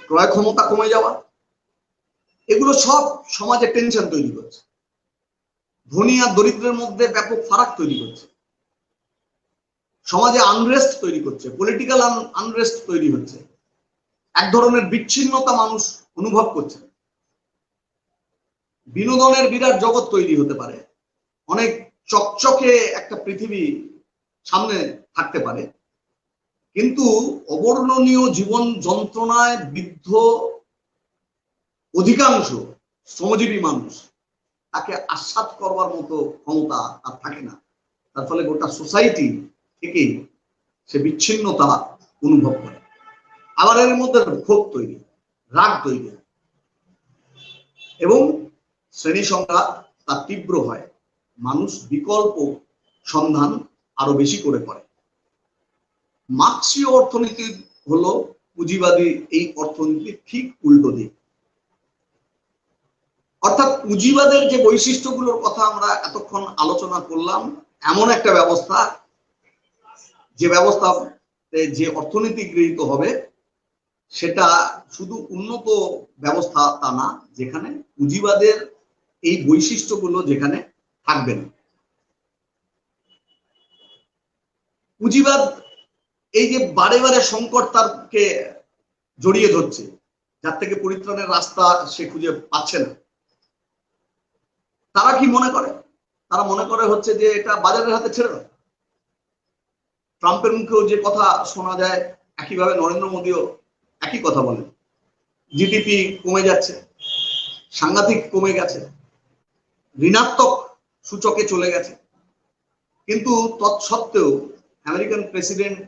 ক্রয় ক্ষমতা কমে যাওয়া, এগুলো সব সমাজে টেনশন তৈরি করছে, ধনী আর দরিদ্রের মধ্যে ব্যাপক ফারাক তৈরি করছে, সমাজে আনরেস্ট তৈরি করছে, পলিটিক্যাল আনরেস্ট তৈরি হচ্ছে, এক ধরনের বিচ্ছিন্নতা মানুষ অনুভব করছে। বিনোদনের বিরাট জগৎ তৈরি হতে পারে, অনেক চকচকে একটা পৃথিবী সামনে থাকতে পারে, কিন্তু অবর্ণনীয় জীবন যন্ত্রণায় বিদ্ধ অধিকাংশ শ্রমজীবী মানুষ, তাকে আস্বাদ করবার মতো ক্ষমতা আর থাকে না। তার ফলে গোটা সোসাইটি থেকেই সে বিচ্ছিন্নতা অনুভব করে, আবার এর মধ্যে ক্ষোভ তৈরি, রাগ তৈরি এবং শ্রেণী সংঘাত তার তীব্র হয়। মানুষ বিকল্প সন্ধান আরো বেশি করে করে। মার্ক্সীয় অর্থনীতি হলো পুঁজিবাদী এই অর্থনীতির ঠিক উল্টো দিক। অর্থাৎ পুঁজিবাদের যে বৈশিষ্ট্যগুলোর কথা আমরা এতক্ষণ আলোচনা করলাম, এমন একটা ব্যবস্থা যে ব্যবস্থাতে যে অর্থনীতি গৃহীত হবে সেটা শুধু উন্নত ব্যবস্থা তা না, যেখানে পুঁজিবাদের এই বৈশিষ্ট্যগুলো যেখানে থাকবে না। পুঁজিবাদ এই যে বারে বারে সংকট তারকে জড়িয়ে ধরছে, যার থেকে পরিত্রাণের রাস্তা সে খুঁজে পাচ্ছে না, তারা কি মনে করে? তারা মনে করে হচ্ছে যে এটা বাজারের হাতে ছেড়ে দাও। ট্রাম্পের মুখেও যে কথা শোনা যায়, একইভাবে নরেন্দ্র মোদীও একই কথা বলেন। জিডিপি কমে যাচ্ছে, সাংঘাতিক কমে গেছে, ঋণাত্মক সূচকে চলে গেছে, কিন্তু তৎসত্ত্বেও আমেরিকান প্রেসিডেন্ট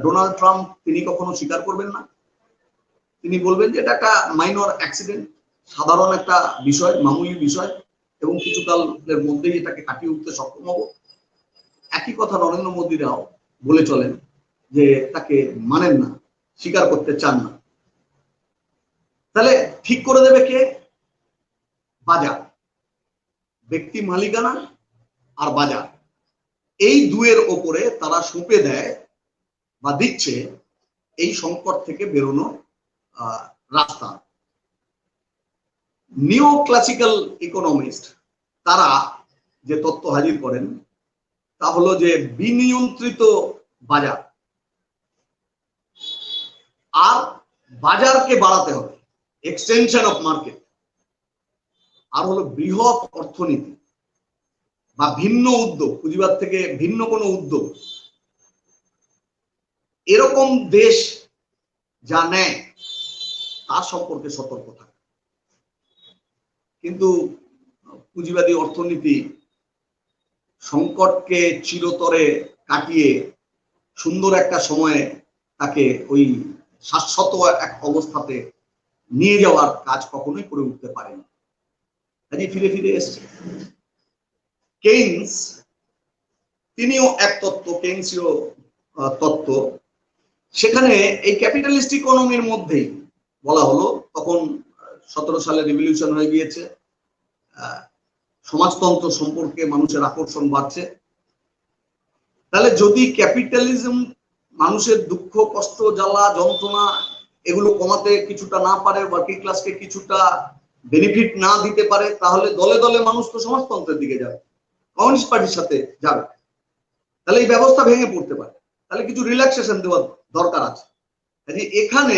ডোনাল্ড ট্রাম্প তিনি কখনো স্বীকার করবেন না। তিনি বলবেন যে এটা একটা মাইনর অ্যাক্সিডেন্ট, সাধারণ একটা বিষয়, মামুলি বিষয়, এবং কিছুকালের মধ্যেই এটাকে কাটিয়ে উঠতে সক্ষম হব। একই কথা নরেন্দ্র মোদীরাও বলে চলেন, যে তাকে মানেন না, স্বীকার করতে চান না। তাহলে ঠিক করে দেবে কে? বাজার, ব্যক্তি মালিকানা আর বাজার, এই দুয়ের ওপরে তারা সঁপে দেয় বা দিচ্ছে এই সংকট থেকে বেরোনোর রাস্তা। নিও ক্লাসিক্যাল ইকোনমিস্ট তারা যে তত্ত্ব হাজির করেন তা হলো যে বিনিয়ন্ত্রিত বাজার, আর বাজারকে বাড়াতে হবে, এক্সটেনশন অফ মার্কেট, আর হলো বৃহৎ অর্থনীতি বা ভিন্ন উদ্যোগ, পুঁজিবাদ থেকে ভিন্ন কোনো উদ্যোগ। এরকম দেশ যা নেয় তার সম্পর্কে সতর্ক থাকে। কিন্তু পুঁজিবাদী অর্থনীতি সংকটকে চিরতরে কাটিয়ে সুন্দর একটা সময়ে তাকে ওই শাশ্বত এক অবস্থাতে নিয়ে যাওয়ার কাজ কখনোই করে উঠতে পারেনি। কাজে ফিরে ফিরে এসছে। কেইনস তিনিও এক তত্ত্ব, কেইনসীয় তত্ত্ব, সেখানে এই ক্যাপিটালিস্ট ইকোনমির মধ্যেই বলা হলো, তখন 17 সালে রিভলিউশন হয়ে গিয়েছে, সমাজতন্ত্র সম্পর্কে মানুষের আকর্ষণ বাড়ছে। তাহলে যদি ক্যাপিটালিজম মানুষের দুঃখ, কষ্ট, জ্বালা, যন্ত্রণা এগুলো কমাতে কিছুটা না পারে, ওয়ার্কিং ক্লাসকে কিছুটা বেনিফিট না দিতে পারে, তাহলে দলে দলে মানুষ তো সমাজতন্ত্রের দিকে যাবে, কমিউনিস্ট পার্টির সাথে যাবে। তাহলে এই ব্যবস্থা ভেঙে পড়তে পারে। তাহলে কিছু রিল্যাক্সেশন দেওয়ার দরকার আছে। এখানে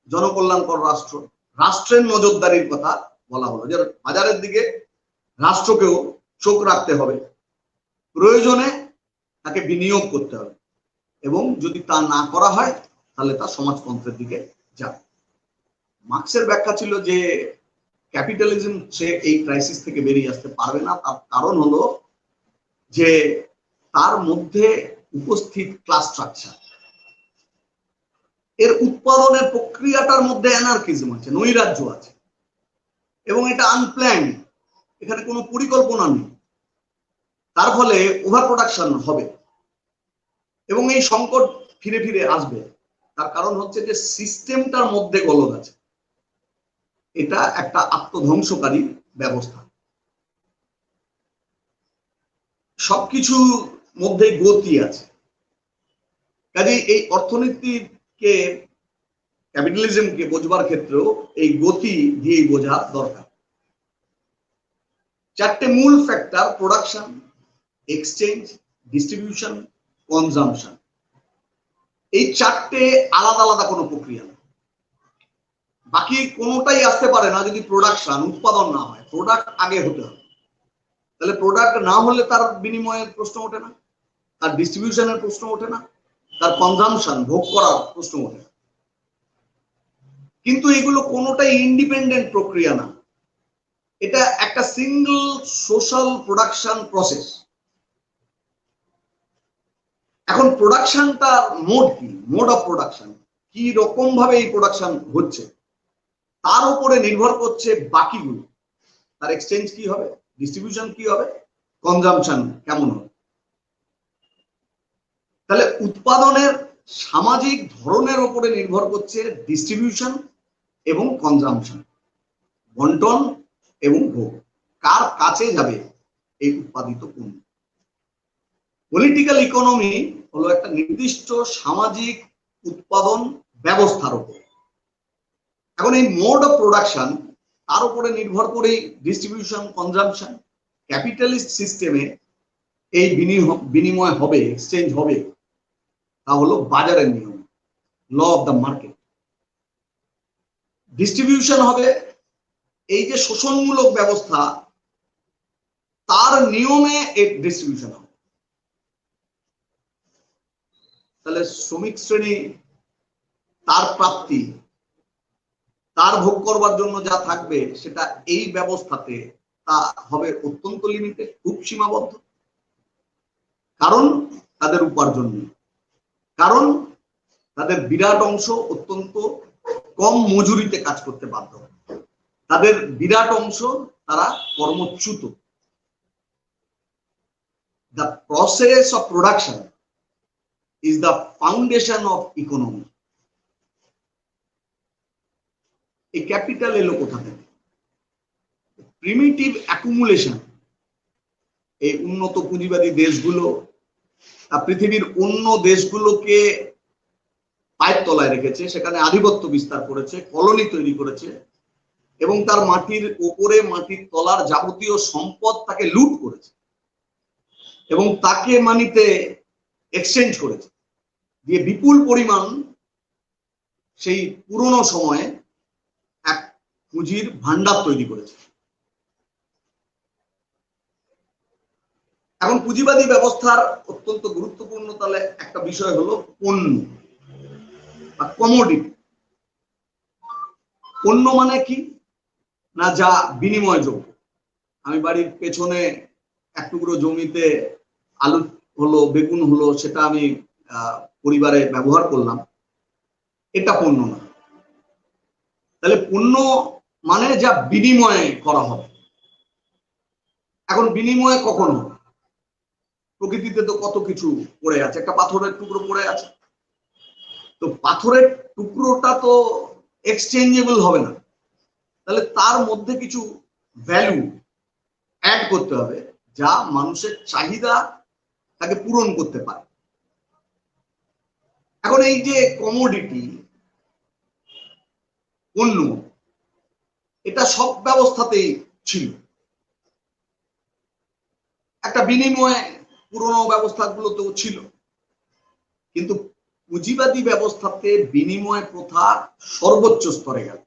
জনকল্যাণকর রাষ্ট্র, রাষ্ট্রের নজরদারির কথা বলা হলো, যে বাজারের দিকে রাষ্ট্রকেও চোখ রাখতে হবে, প্রয়োজনে তাকে বিনিয়োগ করতে হবে, এবং যদি তা না করা হয় তাহলে তা সমাজতন্ত্রের দিকে যাবে। মার্ক্সের ব্যাখ্যা ছিল যে ক্যাপিটালিজম সে এই ক্রাইসিস থেকে বেরিয়ে আসতে পারবে না। তার কারণ হলো যে তার মধ্যে উপস্থিত ক্লাস স্ট্রাকচার, এর উৎপাদনের প্রক্রিয়াটার মধ্যে অ্যানার্কিজম আছে, নৈরাজ্য আছে, এবং এটা আনপ্ল্যান্ড, এখানে কোনো পরিকল্পনা নেই। তার ফলে ওভার প্রোডাকশন হবে এবং এই সংকট ফিরে ফিরে আসবে। তার কারণ হচ্ছে যে সিস্টেমটার মধ্যে গলদ আছে, এটা একটা আত্মধ্বংসকারী ব্যবস্থা। সবকিছু মধ্যে গতি আছে। কাজেই এই অর্থনীতিকে, ক্যাপিটালিজমকে বোঝবার ক্ষেত্রেও এই গতি দিয়েই বোঝা দরকার। চারটে মূল factor: production, exchange, distribution, consumption. এই চারটে আলাদা আলাদা কোনো প্রক্রিয়া না। বাকি কোনোটাই আসতে পারে না যদি প্রোডাকশন, উৎপাদন না হয়। প্রোডাক্ট আগে হতে হবে। তাহলে প্রোডাক্ট না হলে তার বিনিময়ের প্রশ্ন ওঠে না, তার ডিস্ট্রিবিউশনের প্রশ্ন ওঠে না, তার কনজাম্পশন, ভোগ করার প্রশ্ন ওঠে না। কিন্তু এগুলো কোনোটাই ইন্ডিপেন্ডেন্ট প্রক্রিয়া না। এটা একটা সিঙ্গল সোশ্যাল প্রোডাকশন প্রসেস। এখন প্রোডাকশনটা মোড কি, মোড অফ প্রোডাকশন কি রকম ভাবে এই প্রোডাকশন হচ্ছে তার উপরে নির্ভর করছে বাকিগুলো। তার এক্সচেঞ্জ কি হবে, ডিস্ট্রিবিউশন কি হবে, কনজাম্পশন কেমন হবে। তাহলে উৎপাদনের সামাজিক ধরনের উপরে নির্ভর করছে ডিস্ট্রিবিউশন এবং কনজাম্পশন, বন্টন এবং ভোগ, কার কাছে যাবে এই উৎপাদিত পণ্য। পলিটিক্যাল ইকোনমি হলো একটা নির্দিষ্ট সামাজিক উৎপাদন ব্যবস্থার উপর। এখন এই মোড অফ প্রোডাকশন তার উপরে নির্ভর করে ডিস্ট্রিবিউশন, কনজাম্পশন। ক্যাপিটালিস্ট সিস্টেমে এই বিনিময় হবে, এক্সচেঞ্জ হবে, তা হলো বাজারের নিয়ম, law of the market. Distribution হবে এই যে শোষণমূলক ব্যবস্থা, তার নিয়মে এর ডিস্ট্রিবিউশন হবে। তাহলে শ্রমিক শ্রেণী তার প্রাপ্তি, তার ভোগ করবার জন্য যা থাকবে সেটা এই ব্যবস্থাতে তা হবে অত্যন্ত লিমিটেড, খুব সীমাবদ্ধ। কারণ তাদের উপার্জন নেই, কারণ তাদের বিরাট অংশ অত্যন্ত কম মজুরিতে কাজ করতে বাধ্য হয়, তাদের বিরাট অংশ তারা কর্মচ্যুত। The process of production is the foundation of economy. এই ক্যাপিটাল এলো কোথা থেকে? Primitive accumulation. এই উন্নত পুঁজিবাদী দেশগুলো পৃথিবীর অন্য দেশগুলোকে পায়ের তলায় রেখেছে, সেখানে আধিপত্য বিস্তার করেছে, কলোনি তৈরি করেছে এবং তার মাটির উপরে, মাটির তলার যাবতীয় সম্পদ তাকে লুট করেছে এবং তাকে মানিতে এক্সচেঞ্জ করেছে, দিয়ে বিপুল পরিমাণ সেই পুরনো সময়ে এক পুঁজির ভান্ডার তৈরি করেছে। এখন পুঁজিবাদী ব্যবস্থার অত্যন্ত গুরুত্বপূর্ণ তাহলে একটা বিষয় হলো পণ্য বা কমোডিটি। পণ্য মানে কি না, যা বিনিময়যোগ্য। আমি বাড়ির পেছনে এক টুকরো জমিতে আলু হলো, বেগুন হলো, সেটা আমি পরিবারে ব্যবহার করলাম, এটা পণ্য না। তাহলে পণ্য মানে যা বিনিময় করা হবে। এখন বিনিময় কখন হবে? প্রকৃতিতে তো কত কিছু পড়ে আছে, একটা পাথরের টুকরো পড়ে আছে, তো পাথরের টুকরোটা তো এক্সচেঞ্জেবল হবে না, তাহলে তার মধ্যে কিছু ভ্যালু অ্যাড করতে হবে যা মানুষের চাহিদা তাকে পূরণ করতে পারে। এখন এই যে কমোডিটি, পণ্য, এটা সব ব্যবস্থাতেই ছিল। একটা বিনিময় পুরনো ব্যবস্থাগুলোতেও ছিল, কিন্তু পুঁজিবাদী ব্যবস্থাতে বিনিময় প্রথা সর্বোচ্চ স্তরে গেল।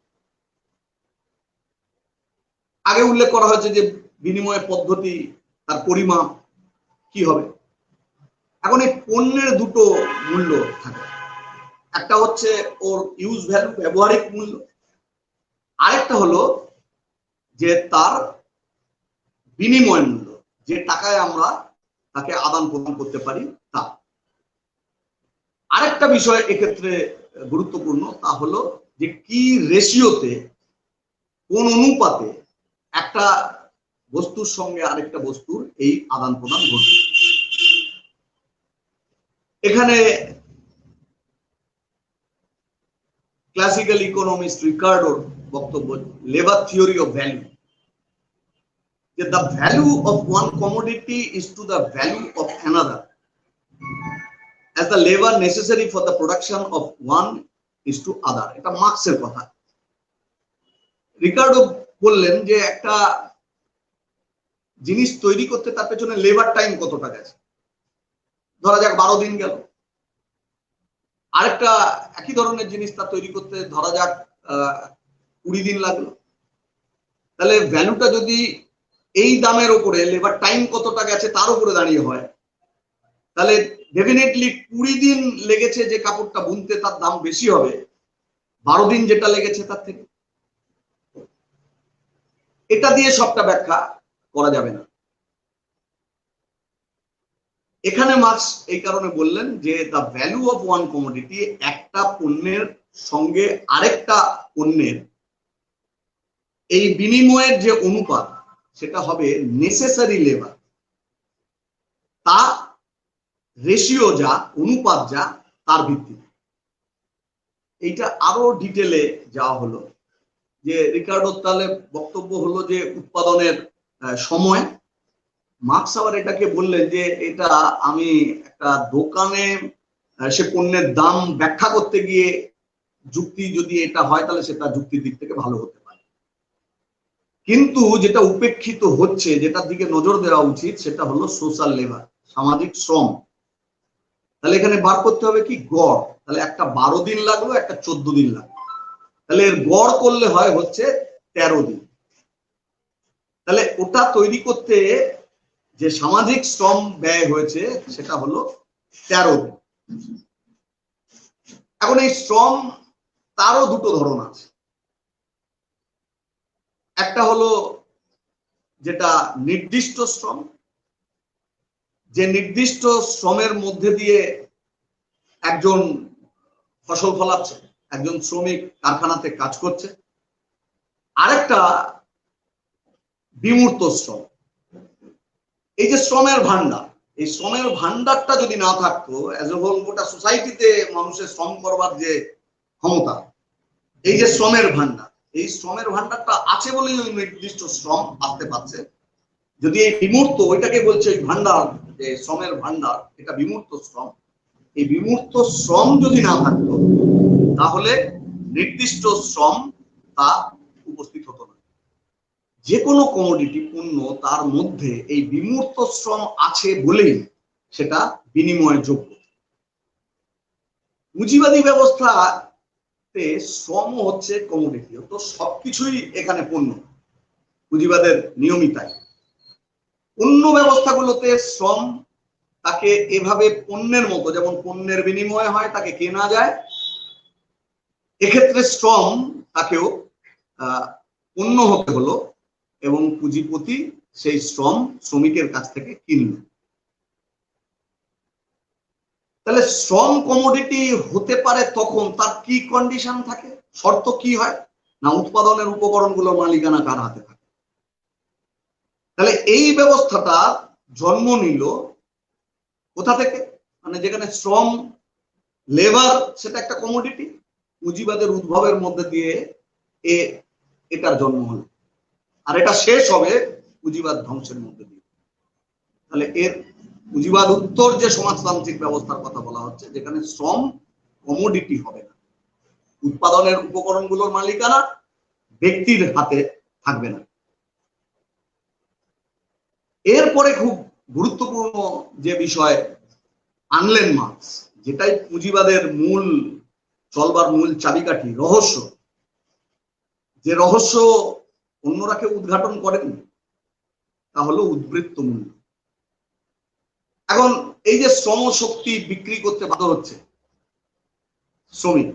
আগে উল্লেখ করা হয়েছে যে বিনিময় পদ্ধতি, তার পরিমাপ কি হবে। এখন এই পণ্যের দুটো মূল্য থাকে, একটা হচ্ছে ওর ইউজ ভ্যালু, ব্যবহারিক মূল্য, আরেকটা হলো যে তার বিনিময় মূল্য, যে টাকায় আমরা তাকে আদান প্রদান করতে পারি তা। আরেকটা বিষয় এক্ষেত্রে গুরুত্বপূর্ণ, তা হলো যে কি রেশিওতে, কোন অনুপাতে একটা বস্তুর সঙ্গে আরেকটা বস্তুর এই আদান প্রদান ঘটবে। এখানে ক্লাসিক্যাল ইকোনমিস্ট রিকার্ডোর বক্তব্য, লেবার থিওরি অফ ভ্যালু, যে the value of one commodity is to the value of another as the labor necessary for the production of one is to other. এটা মার্কসের কথা। রিকার্ডো বললেন যে একটা জিনিস তৈরি করতে তার পেছনে লেবার টাইম কতটা গেছে, ধরা যাক 12 দিন গেল। আরেকটা একই ধরনের জিনিস তা তৈরি করতে ধরা যাক 20 দিন লাগলো। তাহলে ভ্যালুটা যদি এই দামের উপরে লেবার টাইম কতটা গেছে তার উপরে দাঁড়িয়ে হয়, তাহলে ডেফিনেটলি 20 দিন লেগেছে যে কাপড়টা বুনতে, তার দাম বেশি হবে 12 দিন যেটা লেগেছে তার থেকে। এটা দিয়ে সবটা ব্যাখ্যা করা যাবে না। এখানে মার্কস এই কারণে বললেন যে the value of one commodity, একটা পণ্যের সঙ্গে আরেকটা পণ্যের এই বিনিময়ের যে অনুপাত সেটা হবে নেসেসারি লেবার, তা রেশিও যা, অনুপাত যা, তার ভিত্তিতে। এইটা আরো ডিটেলে যাওয়া হলো যে রিকার্ডোর তাহলে বক্তব্য হলো যে উৎপাদনের সময়। মার্কস আবার এটাকে বললেন যে এটা আমি একটা দোকানে সে পণ্যের দাম ব্যাখ্যা করতে গিয়ে যুক্তি যদি এটা হয় তাহলে সেটা যুক্তির দিক থেকে ভালো হতে পারে, কিন্তু যেটা উপেক্ষিত হচ্ছে, যেটার দিকে নজর দেওয়া উচিত, সেটা হলো সোশ্যাল লেবার, সামাজিক শ্রম। তাহলে এখানে বার করতে হবে কি গড়। তাহলে একটা 12 দিন লাগলো, একটা 14 দিন লাগলো, তাহলে এর গড় করলে হয় হচ্ছে 13 দিন। তাহলে ওটা তৈরি করতে যে সামাজিক শ্রম ব্যয় হয়েছে সেটা হলো 13 দিন। এখন এই শ্রম তারও দুটো ধরন আছে। একটা হলো যেটা নির্দিষ্ট শ্রম, যে নির্দিষ্ট শ্রমের মধ্যে দিয়ে একজন ফসল ফলাচ্ছে, একজন শ্রমিক কারখানাতে কাজ করছে। আরেকটা বিমূর্ত শ্রম। এই যে শ্রমের ভান্ডার, এই শ্রমের ভান্ডারটা যদি না থাকতো, অ্যাজ এ হোল গোটা সোসাইটিতে মানুষের শ্রম করবার যে ক্ষমতা, এই যে শ্রমের ভান্ডার, এই শ্রমের ভান্ডারটা আছে বলেই ওই নির্দিষ্ট শ্রম আসতে পারছে। যদি এই বিমূর্ত, ওইটাকে বলছে ওই ভান্ডার, যে শ্রমের ভান্ডার, এটা বিমূর্ত শ্রম। এই বিমূর্ত শ্রম যদি না থাকতো তাহলে নির্দিষ্ট শ্রম তা উপস্থিত হতো না। যে কোনো কমোডিটি পণ্য, তার মধ্যে এই বিমূর্ত শ্রম আছে বলেই সেটা বিনিময় যোগ্য। পুঁজিবাদী ব্যবস্থাতে শ্রম হচ্ছে কমোডিটি, তো সবকিছুই এখানে পণ্য। পুঁজিবাদের নিয়মই তাই। অন্য ব্যবস্থাগুলোতে শ্রম তাকে এভাবে পণ্যের মতো, যেমন পণ্যের বিনিময় হয়, তাকে কেনা যায়, এক্ষেত্রে শ্রম তাকেও পণ্য হতে হলো এবং পুঁজিপতি সেই শ্রম শ্রমিকের কাছ থেকে কিনল। তাহলে শ্রম কমোডিটি হতে পারে তখন তার কি কন্ডিশন থাকে, শর্ত কি হয় না, উৎপাদনের উপকরণগুলো মালিকানা কার হাতে থাকে। তাহলে এই ব্যবস্থাটা জন্ম নিল কোথা থেকে, মানে যেখানে শ্রম, লেবার সেটা একটা কমোডিটি, পুঁজিবাদের উদ্ভবের মধ্যে দিয়ে এটার জন্ম হলো, আর এটা শেষ হবে পুঁজিবাদ ধ্বংসের মধ্যে দিয়ে। তাহলে এর পুঁজিবাদ উত্তর যে সমাজতান্ত্রিক ব্যবস্থার কথা বলা হচ্ছে, যেখানে শ্রম কমোডিটি হবে না, উৎপাদনের উপকরণগুলোর মালিকানা ব্যক্তির হাতে থাকবে না। এরপরে খুব গুরুত্বপূর্ণ যে বিষয় আনলেন মার্কস, যেটাই পুঁজিবাদের মূল চলবার মূল চাবিকাঠি, রহস্য, যে রহস্য অন্যরা কেউ উদ্ঘাটন করেন, তা হলো উদ্বৃত্ত মূল্য। এখন এই যে শ্রম শক্তি বিক্রি করতে বাধ্য হচ্ছে শ্রমিক,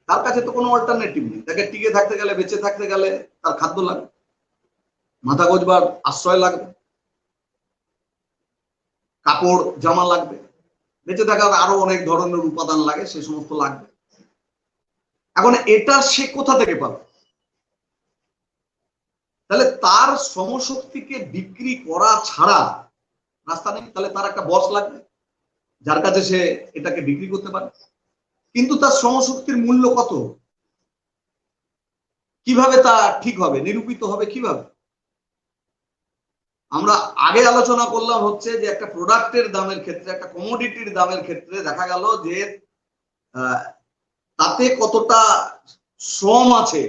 তার কাছে তো কোনো অল্টারনেটিভ নেই। তাকে টিকে থাকতে গেলে, বেঁচে থাকতে গেলে তার খাদ্য লাগবে, মাথা গোজবার আশ্রয় লাগবে, কাপড় জামা লাগবে, বেঁচে থাকার আরো অনেক ধরনের উপাদান লাগে, সে সমস্ত লাগবে। এখন এটা সে কোথা থেকে পাবে? তাহলে তার শ্রমশক্তিকে বিক্রি করা ছাড়া রাস্তা নেই। তাহলে তার একটা বস লাগবে যার কাছে সে এটাকে বিক্রি করতে পারে, কিন্তু তার শ্রমশক্তির মূল্য কত, কিভাবে তা ঠিক হবে, নিরূপিত হবে কিভাবে? আমরা আগে আলোচনা করলাম হচ্ছে যে একটা প্রোডাক্টের দামের ক্ষেত্রে, একটা কমোডিটির দামের ক্ষেত্রে দেখা গেল যে তাতে কতটা শ্রম আছে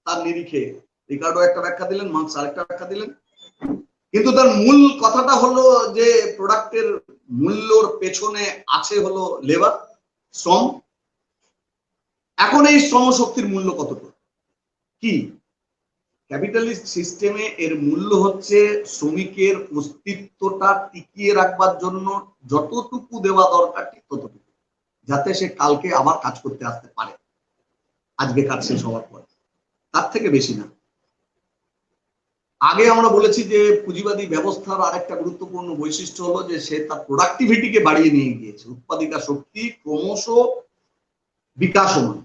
তার নিরিখে রিকার্ডো একটা ব্যাখ্যা দিলেন, মার্কস আরেকটা ব্যাখ্যা দিলেন, কিন্তু তার মূল কথাটা হলো যে প্রোডাক্টের মূল্যর পেছনে আছে হলো লেবার, শ্রম। এখন এই শ্রম শক্তির মূল্য কতটা কি? ক্যাপিটালিস্ট সিস্টেমে এর মূল্য হচ্ছে শ্রমিকের অস্তিত্বটা টিকিয়ে রাখবার জন্য যতটুকু দেওয়া দরকার ঠিক ততটুকু, যাতে সে কালকে আবার কাজ করতে আসতে পারে, আজকে কাজ শেষ হওয়ার পরে, তার থেকে বেশি না। আগে আমরা বলেছি যে পুঁজিবাদী ব্যবস্থার আরেকটা গুরুত্বপূর্ণ বৈশিষ্ট্য হলো যে সে তার প্রোডাক্টিভিটিকে বাড়িয়ে নিয়ে গিয়েছে, উৎপাদিকা শক্তি ক্রমশ বিকাশমান।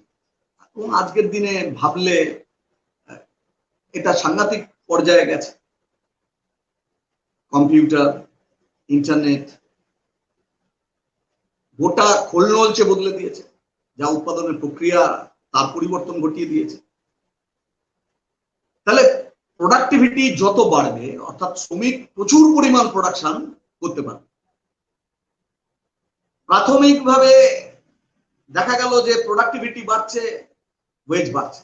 এবং আজকের দিনে ভাবলে এটা সাংঘাতিক পর্যায়ে গেছে। কম্পিউটার, ইন্টারনেট গোটা খোলনলচে বদলে দিয়েছে, যা উৎপাদনের প্রক্রিয়া তার পরিবর্তন ঘটিয়ে দিয়েছে। তাহলে প্রোডাক্টিভিটি যত বাড়বে, অর্থাৎ শ্রমিক প্রচুর পরিমাণ প্রোডাকশন করতে পারবে। প্রাথমিকভাবে দেখা গেল যে প্রোডাক্টিভিটি বাড়ছে, ওয়েজ বাড়ছে,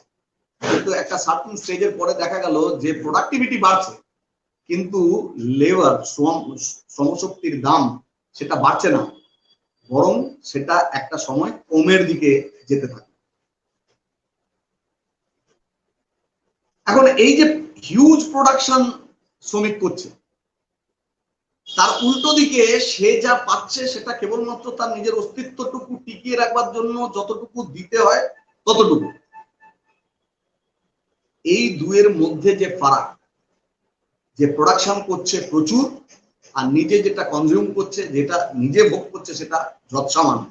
কিন্তু একটা সার্টেন স্টেজের পরে দেখা গেল যে প্রোডাক্টিভিটি বাড়ছে কিন্তু লেবার শ্রমশক্তির দাম সেটা বাড়ছে না, বরং সেটা একটা সময় কমের দিকে যেতে থাকে। এখন এই যে হিউজ প্রোডাকশন শ্রমিক করছে, তার উল্টো দিকে সে যা পাচ্ছে সেটা কেবলমাত্র তার নিজের অস্তিত্বটুকু টিকিয়ে রাখবার জন্য যতটুকু দিতে হয় ততটুকু। এই দুয়ের মধ্যে যে ফারাক, যে প্রোডাকশন করছে প্রচুর আর নিজে যেটা কনজিউম করছে, যেটা নিজে ভোগ করছে সেটা যৎসামান্য,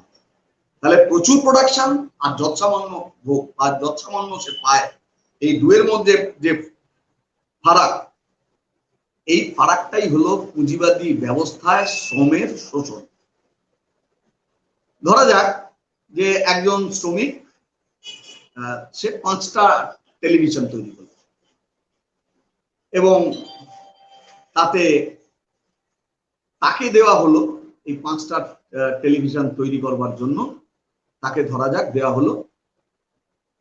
তাহলে প্রচুর প্রোডাকশন আর যৎসামান্য ভোগ বা যৎসামান্য সে পায়, এই দুয়ের মধ্যে যে ফারাক, এই ফারাকটাই হলো পুঁজিবাদী ব্যবস্থায় শ্রমের শোষণ। ধরা যাক যে একজন শ্রমিক সে 5টা টেলিভিশন তৈরি করল এবং তাকে দেওয়া হলো এই 5টা টেলিভিশন তৈরি করবার জন্য, তাকে ধরা যাক দেওয়া হলো,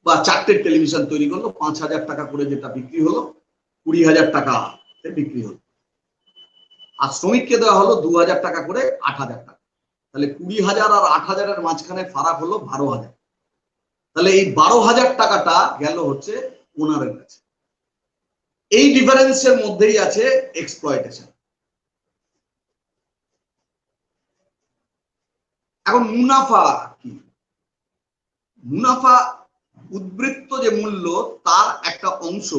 বা 4টে টেলিভিশন তৈরি করলো, 5,000 টাকা করে যেটা বিক্রি হলো 20,000 টাকা বিক্রি হলো, আর শ্রমিককে দেওয়া হলো 2,000 টাকা করে 8,000 টাকা। তাহলে 20,000 আর 8,000-এর মাঝখানে ফারাক হলো 12,000। তাহলে এই 12,000 টাকাটা গেল হচ্ছে ওনারের কাছে। এই ডিফারেন্সের মধ্যেই আছে এক্সপ্লয়টেশন। এখন মুনাফা কি? মুনাফা উদ্বৃত্ত যে মূল্য তার একটা অংশ,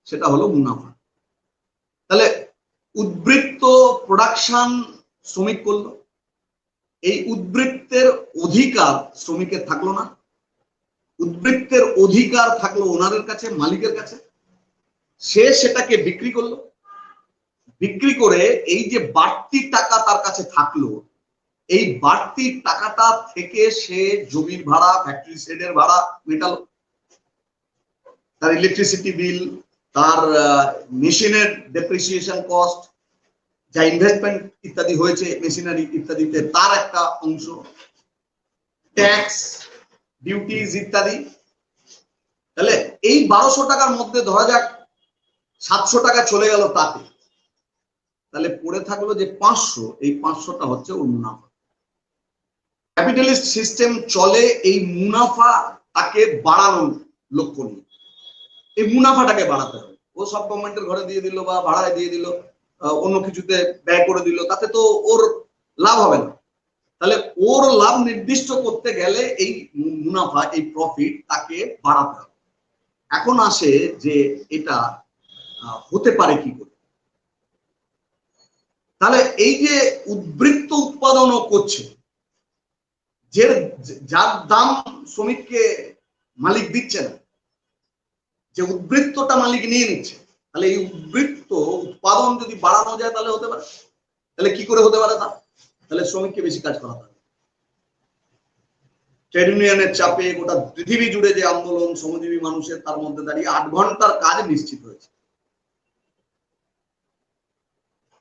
সেটা হলো মুনাফা। তাহলে উদ্বৃত্ত প্রোডাকশন শ্রমিক করলো, এই উদ্বৃত্তের অধিকার শ্রমিকের থাকলো না, উদ্বৃত্তের অধিকার থাকলো ওনারের কাছে, মালিকের কাছে। সে সেটাকে বিক্রি করলো, বিক্রি করে এই যে বাড়তি টাকা তার কাছে থাকলো, এই বাড়তি টাকাটা থেকে সে জমির ভাড়া, ফ্যাক্টরি শেডের ভাড়া মেটালো, তার ইলেকট্রিসিটি বিল, তার মেশিনের ডেপ্রিসিয়েশন কস্ট, যা ইনভেস্টমেন্ট ইত্যাদি হয়েছে মেশিনারি ইত্যাদিতে তার একটা অংশ, ট্যাক্স, ডিউটিজ ইত্যাদি। তাহলে এই 1200 টাকার মধ্যে ধরা যাক 700 টাকা চলে গেল তাতে, তাহলে পড়ে থাকলো যে 500, এই 500টা হচ্ছে ওর মুনাফা। ক্যাপিটালিস্ট সিস্টেম চলে এই মুনাফা তাকে বাড়ানোর লক্ষ্য নিয়ে, এই মুনাফাটাকে বাড়াতে হবে। ও সব গভর্নমেন্টের ঘরে দিয়ে দিল বা ভাড়ায় দিয়ে দিল, অন্য কিছুতে ব্যয় করে দিল, তাতে তো ওর লাভ হবে না। তাহলে ওর লাভ নির্দিষ্ট করতে গেলে এই মুনাফা, এই প্রফিট তাকে বাড়াতে হবে। এখন আসে যে এটা হতে পারে কি করে? তাহলে এই যে উদ্বৃত্ত উৎপাদনও করছে, যার দাম শ্রমিককে মালিক দিচ্ছে না, যে উদ্বৃত্তটা মালিক নিয়ে নিচ্ছে, তাহলে এই উদ্বৃত্ত উৎপাদন যদি বাড়ানো যায় তাহলে হতে পারে। তাহলে কি করে হতে পারে? তাহলে শ্রমিককে বেশি কাজ করাতে হবে। ট্রেড ইউনিয়নের চাপে গোটা পৃথিবী জুড়ে যে আন্দোলন শ্রমজীবী মানুষের, তার মধ্যে দাঁড়িয়ে 8 ঘন্টার কাজ নিশ্চিত হয়েছে,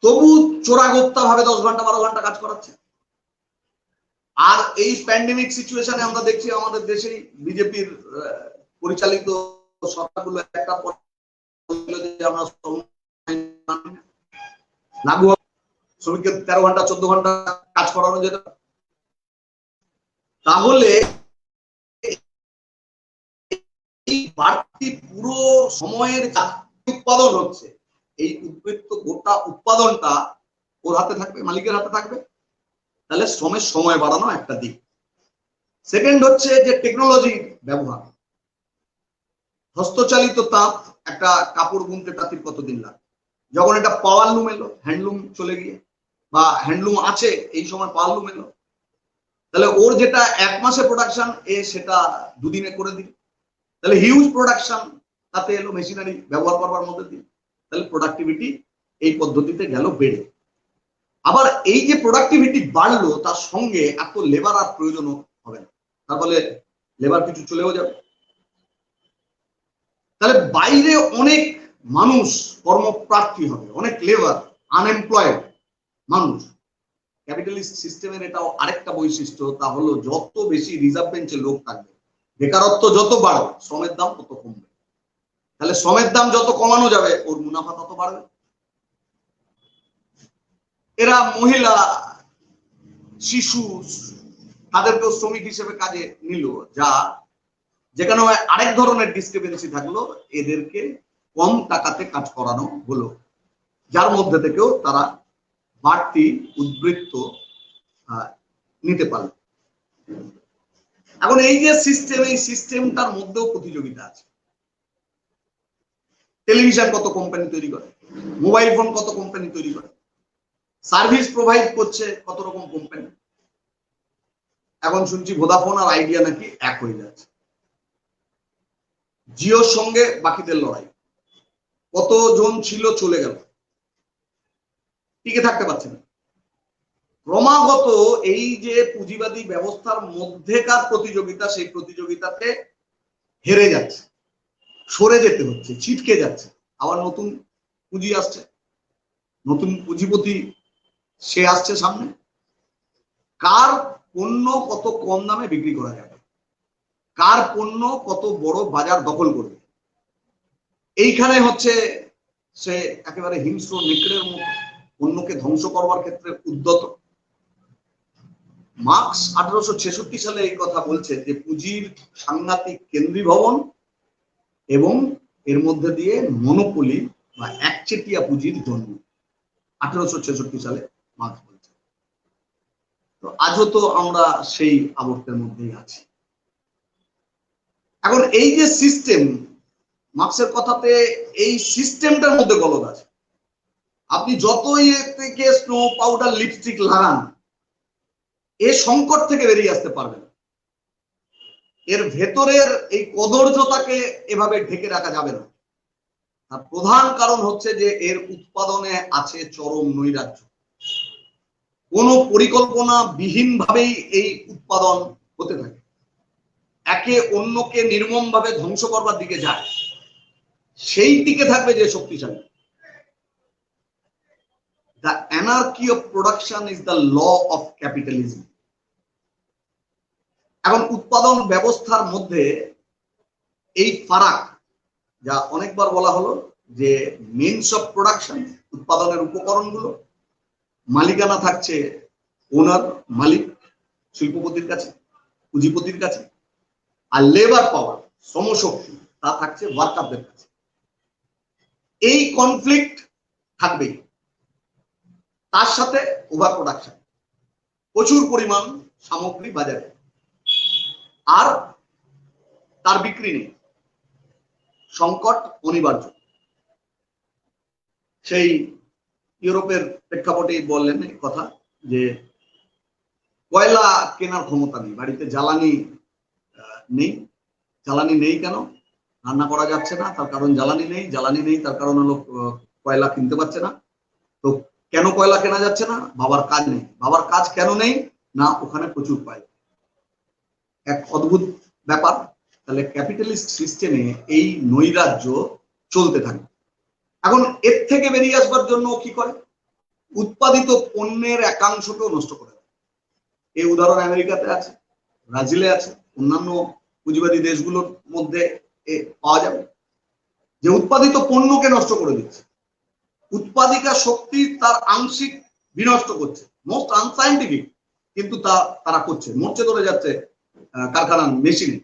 তবু চোরাগোপ্তা ভাবে 10 ঘন্টা 12 ঘন্টা কাজ করাচ্ছে। আর এই প্যান্ডেমিক সিচুয়েশনে আমরা দেখছি আমাদের দেশেই বিজেপির পরিচালিত সরকারগুলো একটা আমরা লাগু শ্রমিককে 13 ঘন্টা 14 ঘন্টা কাজ করানো যেত, তাহলে এই বাড়তি পুরো সময়ের উৎপাদন হচ্ছে, এই উদ্বৃত্ত গোটা উৎপাদনটা ওর হাতে থাকবে, মালিকের হাতে থাকবে। তাহলে শ্রমের সময় বাড়ানো একটা দিক। সেকেন্ড হচ্ছে যে টেকনোলজি ব্যবহার। হস্তচালিত তাঁত, একটা কাপড় বুনতে তাঁতির কতদিন লাগে? যখন এটা পাওয়ারলুম এলো, হ্যান্ডলুম চলে গিয়ে, বা হ্যান্ডলুম আছে এই সময় পাওয়ারলুম এলো, তাহলে ওর যেটা 1 মাসে প্রোডাকশন সেটা 2 দিনে করে দিল, তাহলে হিউজ প্রোডাকশন তাতে এলো মেশিনারি ব্যবহার করবার মধ্যে দিয়ে, তাহলে প্রোডাক্টিভিটি এই পদ্ধতিতে গেল বেড়ে। আবার এই যে প্রোডাক্টিভিটি বাড়লো তার সঙ্গে এত লেবার আর প্রয়োজন হবে না, তার ফলে লেবার কিছু চলেও যাবে। তাহলে বাইরে অনেক মানুষ কর্মপ্রার্থী হবে, অনেক লেবার, আনএমপ্লয়েড মানুষ। ক্যাপিটালিস্ট সিস্টেমের এটাও আরেকটা বৈশিষ্ট্য, তা হলো যত বেশি রিজার্ভ বেঞ্চে লোক থাকবে, বেকারত্ব যত বাড়বে, শ্রমের দাম তত কমবে। তাহলে শ্রমের দাম যত কমানো যাবে ওর মুনাফা তত বাড়বে। এরা মহিলা, শিশু, তাদেরকেও শ্রমিক হিসেবে কাজে নিল, যা যেখানে আরেক ধরনের ডিসক্রিপেন্সি থাকলো, এদেরকে কম টাকাতে কাজ করানো হলো, যার মধ্যে থেকেও তারা বাড়তি উদ্বৃত্ত নিতে পারল। এখন এই যে সিস্টেম, এই সিস্টেমটার মধ্যেও প্রতিযোগিতা আছে। টেলিভিশন কত কোম্পানি তৈরি করে, মোবাইল ফোন কত কোম্পানি তৈরি করে, সার্ভিস প্রোভাইড করছে কত রকম কোম্পানি। এখন শুনছি ভোদাফোন আর আইডিয়া নাকি এক হয়ে যাচ্ছে, জিওর সঙ্গে বাকিদের লড়াই। কতজন ছিল চলে গেল, টিকে থাকতে পারছে না। ক্রমাগত এই যে পুঁজিবাদী ব্যবস্থার মধ্যেকার প্রতিযোগিতা, সেই প্রতিযোগিতাতে হেরে যাচ্ছে, সরে যেতে হচ্ছে, ছিটকে যাচ্ছে। আবার নতুন পুঁজি আসছে, নতুন পুঁজিপতি সে আসছে সামনে। কার পণ্য কত কম দামে বিক্রি করা যাবে, কার পণ্য কত বড় বাজার দখল করবে, এইখানে হচ্ছে সে একেবারে হিংস্র নেকড়ের মতো অন্যকে ধ্বংস করবার ক্ষেত্রে উদ্যত। মার্কস 1866 সালে এই কথা বলছে যে পুঁজির সাংঘাতিক কেন্দ্রীভবন এবং এর মধ্যে দিয়ে মনোপলি বা একচেটিয়া পুঁজির জন্ম। 1866 সালে মার্কস বলছে। তো আজও তো আমরা সেই আবর্তের মধ্যেই আছি। এখন এই যে সিস্টেম, মার্কসের কথাতে এই সিস্টেমটার মধ্যে গলদ আছে। আপনি যতই এর থেকে স্নো পাউডার লিপস্টিক লাগান, এ সংকট থেকে বেরিয়ে আসতে পারবে না। এর ভেতরের এই কদর্যতাকে এভাবে ঢেকে রাখা যাবে না। তার প্রধান কারণ হচ্ছে যে এর উৎপাদনে আছে চরম নৈরাজ্য। কোনো পরিকল্পনা বিহীন ভাবেই এই উৎপাদন হতে থাকে, একে অন্যকে নির্মমভাবে ধ্বংস করবার দিকে যায়। সেই দিকে থাকবে যে শক্তিশালী। The anarchy of production is the law of capitalism. এখন উৎপাদন ব্যবস্থার মধ্যে এই ফারাক, যা অনেকবার বলা হলো যে মেইনস অফ প্রোডাকশন, উৎপাদনের উপকরণগুলো মালিকানা থাকছে ওনার, মালিক, শিল্পপতির কাছে, পুঁজিপতির কাছে, আর লেবার পাওয়ার, শ্রমশক্তি, তা থাকছে ওয়ার্কারদের কাছে। এই কনফ্লিক্ট থাকবেই। তার সাথে ওভার প্রোডাকশন, প্রচুর পরিমাণ সামগ্রী বাজারে, আর তার বিক্রি নেই, সংকট অনিবার্য। সেই ইউরোপের প্রেক্ষাপটেই বললেন এই কথা যে কয়লা কেনার ক্ষমতা নেই, বাড়িতে জ্বালানি নেই। জ্বালানি নেই কেন? রান্না করা যাচ্ছে না, তার কারণ জ্বালানি নেই। জ্বালানি নেই তার কারণ হলো কয়লা কিনতে পারছে না। তো কেন কয়লা কেনা যাচ্ছে না? বাবার কাজ নেই। বাবার কাজ কেন নেই? না ওখানে প্রচুর কয়লা। এক অদ্ভুত ব্যাপার। তাহলে ক্যাপিটালিস্ট সিস্টেমে এই নৈরাজ্য চলতে থাকে। এখন এর থেকে বেরিয়ে আসবার জন্য কি করে? উৎপাদিত পণ্যের একাংশকেও নষ্ট করে দেয়। এই উদাহরণ আমেরিকাতে আছে, ব্রাজিলে আছে, অন্যান্য পুঁজিবাদী দেশগুলোর মধ্যে পাওয়া যাবে, যে উৎপাদিত পণ্যকে নষ্ট করে দিচ্ছে। উৎপাদিকা শক্তি তার আংশিক বিনষ্ট করছে, মোস্ট আনসাইন্টিফিক, কিন্তু তারা করছে, মরচে ধরে যাচ্ছে কারখানার মেশিনে।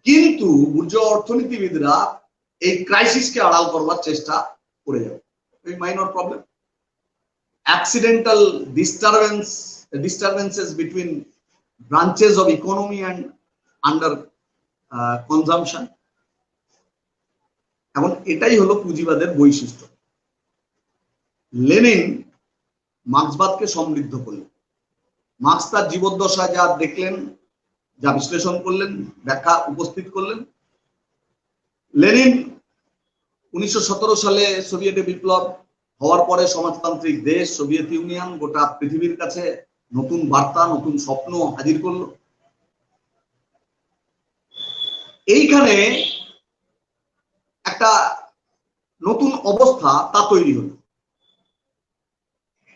কিন্তু বুর্জোয়া অর্থনীতিবিদরা এই ক্রাইসিসকে আড়াল করবার চেষ্টা করে যাবে। এই minor problem, accidental disturbances between branches of economy and under consumption. এখন এটাই হলো পুঁজিবাদের বৈশিষ্ট্য। লেনিন মার্ক্সবাদকে সমৃদ্ধ করলেন। মার্ক্স তার জীবদ্দশায় যা দেখলেন, যা বিশ্লেষণ করলেন, ব্যাখ্যা উপস্থিত করলেন, লেনিন 1917 সালে সোভিয়েত বিপ্লব হওয়ার পরে সমাজতান্ত্রিক দেশ সোভিয়েত ইউনিয়ন গোটা পৃথিবীর কাছে নতুন বার্তা, নতুন স্বপ্ন হাজির করলো। এইখানে একটা নতুন অবস্থা তা তৈরি হলো।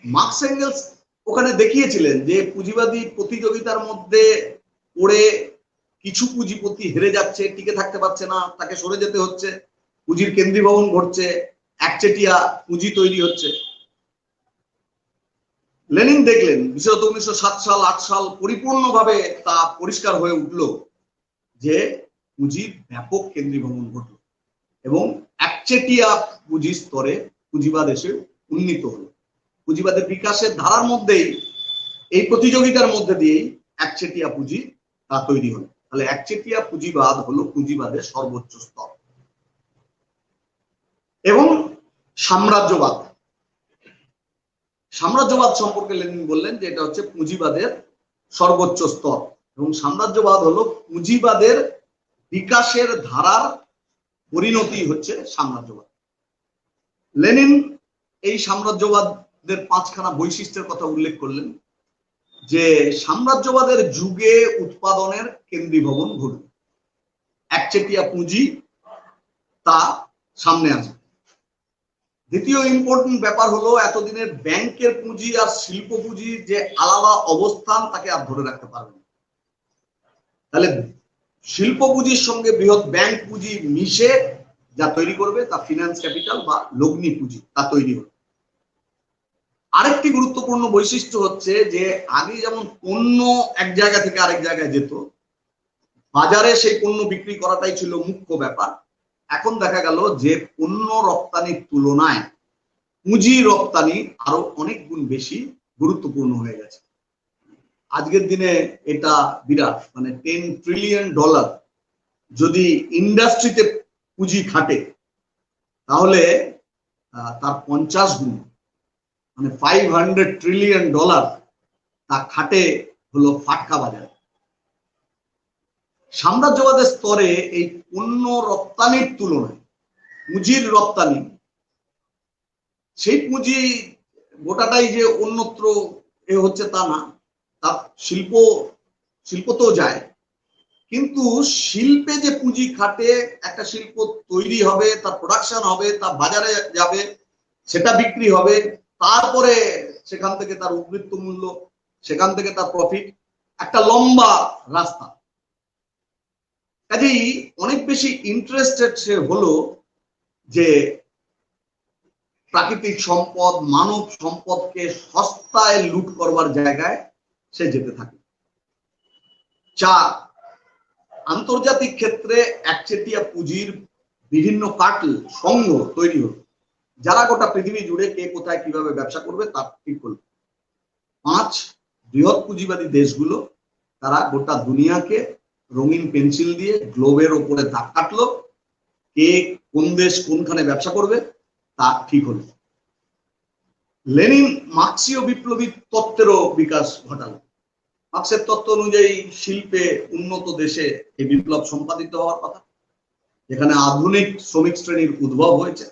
মার্কস এঙ্গেলস ওখানে দেখিয়েছিলেন যে পুঁজিবাদী প্রতিযোগিতার মধ্যে পড়ে কিছু পুঁজিপতি হেরে যাচ্ছে, টিকে থাকতে পারছে না, তাকে সরে যেতে হচ্ছে, পুঁজির কেন্দ্রীভবন ঘটছে, একচেটিয়া পুঁজি তৈরি হচ্ছে। লেনিন দেখলেন, বিশেষত 1907 সাল 8 সাল পরিপূর্ণভাবে তা পরিষ্কার হয়ে উঠল যে পুঁজির ব্যাপক কেন্দ্রীভবন ঘটল এবং একচেটিয়া পুঁজির স্তরে পুঁজিবাদ এসে উন্নীত হলো। পুঁজিবাদের বিকাশের ধারার মধ্যেই, এই প্রতিযোগিতার মধ্যে দিয়েই একচেটিয়া পুঁজি তা তৈরি হলো। তাহলে একচেটিয়া পুঁজিবাদ হলো পুঁজিবাদের সর্বোচ্চ স্তর। এবং সাম্রাজ্যবাদ, সাম্রাজ্যবাদ সম্পর্কে লেনিন বললেন যে এটা হচ্ছে পুঁজিবাদের সর্বোচ্চ স্তর এবং সাম্রাজ্যবাদ হলো পুঁজিবাদের বিকাশের ধারার পরিণতি হচ্ছে সাম্রাজ্যবাদ। লেনিন এই সাম্রাজ্যবাদের 5খানা বৈশিষ্ট্যের কথা উল্লেখ করলেন যে সাম্রাজ্যবাদের যুগে উৎপাদনের কেন্দ্রীভবন ঘটবে, একচেটিয়া পুঁজি তা সামনে আসবে। দ্বিতীয় ইম্পর্টেন্ট ব্যাপার হলো এতদিনের ব্যাংকের পুঁজি আর শিল্প পুঁজির যে আলাদা অবস্থান তাকে আর ধরে রাখতে পারবে না। তাহলে শিল্প পুঁজির সঙ্গে বৃহৎ ব্যাংক পুঁজি মিশে যা তৈরি করবে তা ফিনান্স ক্যাপিটাল বা লগ্নি পুঁজি তা তৈরি হবে। আরেকটি গুরুত্বপূর্ণ বৈশিষ্ট্য হচ্ছে যে আগে যেমন পণ্য এক জায়গা থেকে আরেক জায়গায় যেত, বাজারে সেই পণ্য বিক্রি করাটাই ছিল মুখ্য ব্যাপার। এখন দেখা গেল যে পণ্য রপ্তানির তুলনায় পুঁজি রপ্তানি আরো অনেক গুণ বেশি গুরুত্বপূর্ণ হয়ে গেছে। আজকের দিনে এটা বিরাট, মানে $10 ট্রিলিয়ন যদি ইন্ডাস্ট্রিতে পুঁজি খাটে তাহলে তার 50 গুণ, মানে $500 ট্রিলিয়ন তা খাটে হলো ফাটকা বাজার। সাম্রাজ্যবাদের স্তরে এই পণ্য রপ্তানির তুলনায় পুঁজির রপ্তানি, সেই পুঁজি গোটাটাই যে অন্যত্র এ হচ্ছে তা না, তার শিল্পতেও যায়, কিন্তু শিল্পে যে পুঁজি খাটে একটা শিল্প তৈরি হবে, তার প্রোডাকশন হবে, তার বাজারে যাবে, সেটা বিক্রি হবে, তারপরে সেখান থেকে তার উদ্বৃত্ত মূল্য, সেখান থেকে তার প্রফিট, একটা লম্বা রাস্তা। কাজেই অনেক বেশি ইন্টারেস্টেড সে হলো যে প্রাকৃতিক সম্পদ, মানব সম্পদকে সস্তায় লুট করবার জায়গায় সে যেতে থাকে। 4, আন্তর্জাতিক ক্ষেত্রে একচেটিয়া পুঁজির বিভিন্ন কার্টেল সংঘ তৈরি হলো, যারা গোটা পৃথিবী জুড়ে কে কোথায় কিভাবে ব্যবসা করবে তা ঠিক করলো। 5, বৃহৎ পুঁজিবাদী দেশগুলো তারা গোটা দুনিয়াকে রঙিন পেন্সিল দিয়ে গ্লোবের ওপরে দাগ কাটলো, কে কোন দেশ কোনখানে ব্যবসা করবে তা ঠিক হলো। লেনিন মার্ক্সীয় বিপ্লবী তত্ত্বেরও বিকাশ ঘটালো। মার্ক্সের তত্ত্ব অনুযায়ী শিল্পে উন্নত দেশে এই বিপ্লব সম্পাদিত হওয়ার কথা, যেখানে আধুনিক শ্রমিক শ্রেণীর উদ্ভব হয়েছে।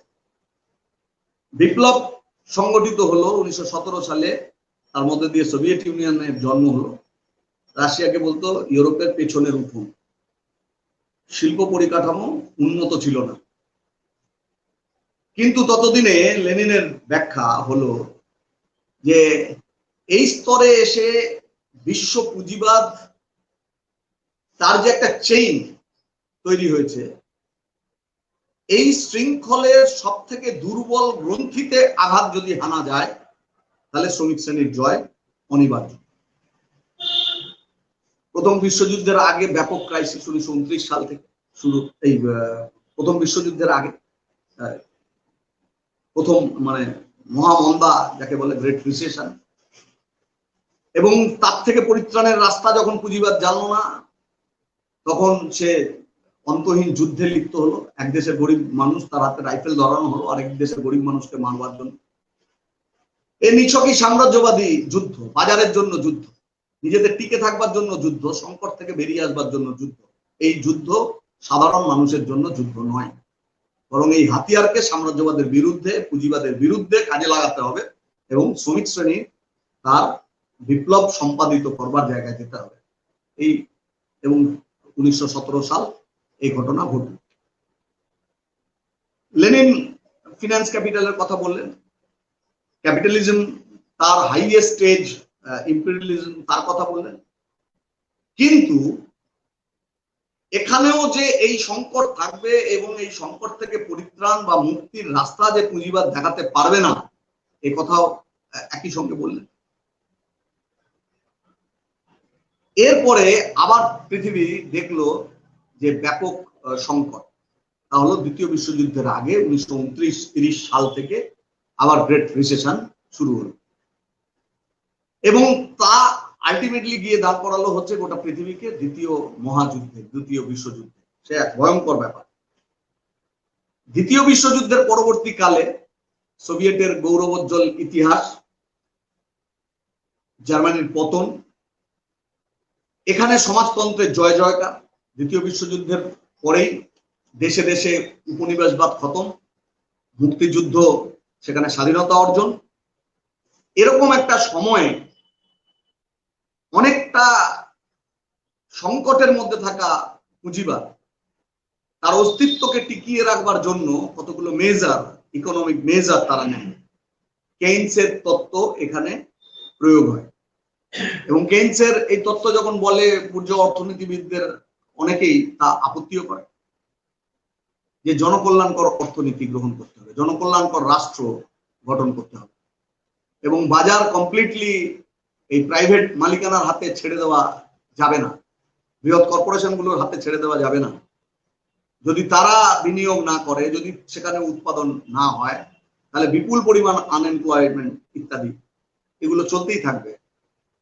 বিপ্লব সংগঠিত হলো 1917 সালে, তার মধ্যে দিয়ে সোভিয়েত ইউনিয়নের জন্ম হলো। রাশিয়াকে বলতো ইউরোপের পেছনের উঠোন। শিল্প পরিকাঠামো উন্নত ছিল না, কিন্তু ততদিনে লেনিনের ব্যাখ্যা হলো যে এই স্তরে এসে বিশ্ব পুঁজিবাদ তার যে একটা চেইন তৈরি হয়েছে, এই শৃঙ্খলের সব থেকে দুর্বল গ্রন্থিতে আঘাত যদি হানা যায় তাহলে শ্রমিক শ্রেণীর জয় অনিবার্য। প্রথম বিশ্বযুদ্ধের আগে ব্যাপক ক্রাইসিস 1929 সাল থেকে শুরু। এই প্রথম বিশ্বযুদ্ধের আগে প্রথম মানে মহামন্দা যাকে বলে গ্রেট রিসেশন, এবং তার থেকে পরিত্রাণের রাস্তা যখন পুঁজিবাদ জানলো না, তখন সে অন্তহীন যুদ্ধে লিপ্ত হলো। এক দেশের গরিব মানুষ, তার হাতে রাইফেল ধরানো হলো আরেক দেশের গরিব মানুষকে মারবার জন্য। এই নিছকই সাম্রাজ্যবাদী যুদ্ধ, বাজারের জন্য যুদ্ধ, নিজেদের টিকে থাকবার জন্য যুদ্ধ, সংকট থেকে বেরিয়ে আসবার জন্য যুদ্ধ। এই যুদ্ধ সাধারণ মানুষের জন্য যুদ্ধ নয়, বরং এই হাতিয়ারকে সাম্রাজ্যবাদের বিরুদ্ধে, পুঁজিবাদের বিরুদ্ধে কাজে লাগাতে হবে এবং শ্রমিক শ্রেণী তার বিপ্লব সম্পাদিত করবার জায়গায় যেতে হবে। এই এবং 1917 সাল এই ঘটনা ঘটল। লেনিন ফিনান্স ক্যাপিটালের কথা বললেন। ক্যাপিটালিজম তার হাইয়েস্ট স্টেজ, ইম্পেরিয়ালিজম তার কথা বললেন। কিন্তু এখানেও যে এই সংকট থাকবে এবং এই সংকট থেকে পরিত্রাণ বা মুক্তির রাস্তা যে পুঁজিবাদ দেখাতে পারবে না, এই কথাও একই সঙ্গে বললেন। এরপরে আবার পৃথিবী দেখলো যে ব্যাপক সংকট, তা হলো দ্বিতীয় বিশ্বযুদ্ধের আগে 1929-30 সাল থেকে আবার গ্রেট রিসেশন শুরু হলো এবং তা আলটিমেটলি গিয়ে দাঁড় করালো হচ্ছে গোটা পৃথিবীকে দ্বিতীয় মহাযুদ্ধে, দ্বিতীয় বিশ্বযুদ্ধে। সে এক ভয়ঙ্কর ব্যাপার। দ্বিতীয় বিশ্বযুদ্ধের পরবর্তীকালে সোভিয়েটের গৌরবোজ্জ্বল ইতিহাস, জার্মানির পতন, এখানে সমাজতন্ত্রের জয় জয়কার। দ্বিতীয় বিশ্বযুদ্ধের পরেই দেশে দেশে উপনিবেশবাদ খতম, মুক্তিযুদ্ধ, সেখানে স্বাধীনতা অর্জন। এরকম একটা সময়ে অনেকটা সংকটের মধ্যে থাকা পুঁজিবাদ তার অস্তিত্বকে টিকিয়ে রাখবার জন্য কতগুলো মেজার, ইকোনমিক মেজার তারা নেয়। কেইনসের তত্ত্ব এখানে প্রয়োগ হয় এবং কেইনসের এই তত্ত্ব যখন বলে, পূর্ব অর্থনীতিবিদদের অনেকেই তা আপত্তিও করে যে জনকল্যাণকর অর্থনীতি গ্রহণ করতে হবে, জনকল্যাণকর রাষ্ট্র গঠন করতে হবে এবং বাজার কমপ্লিটলি এই প্রাইভেট মালিকানার হাতে ছেড়ে দেওয়া যাবে না, বৃহৎ কর্পোরেশনগুলোর হাতে ছেড়ে দেওয়া যাবে না। যদি তারা বিনিয়োগ না করে, যদি সেখানে উৎপাদন না হয়, তাহলে বিপুল পরিমাণ আনএমপ্লয়মেন্ট ইত্যাদি এগুলো চলতেই থাকবে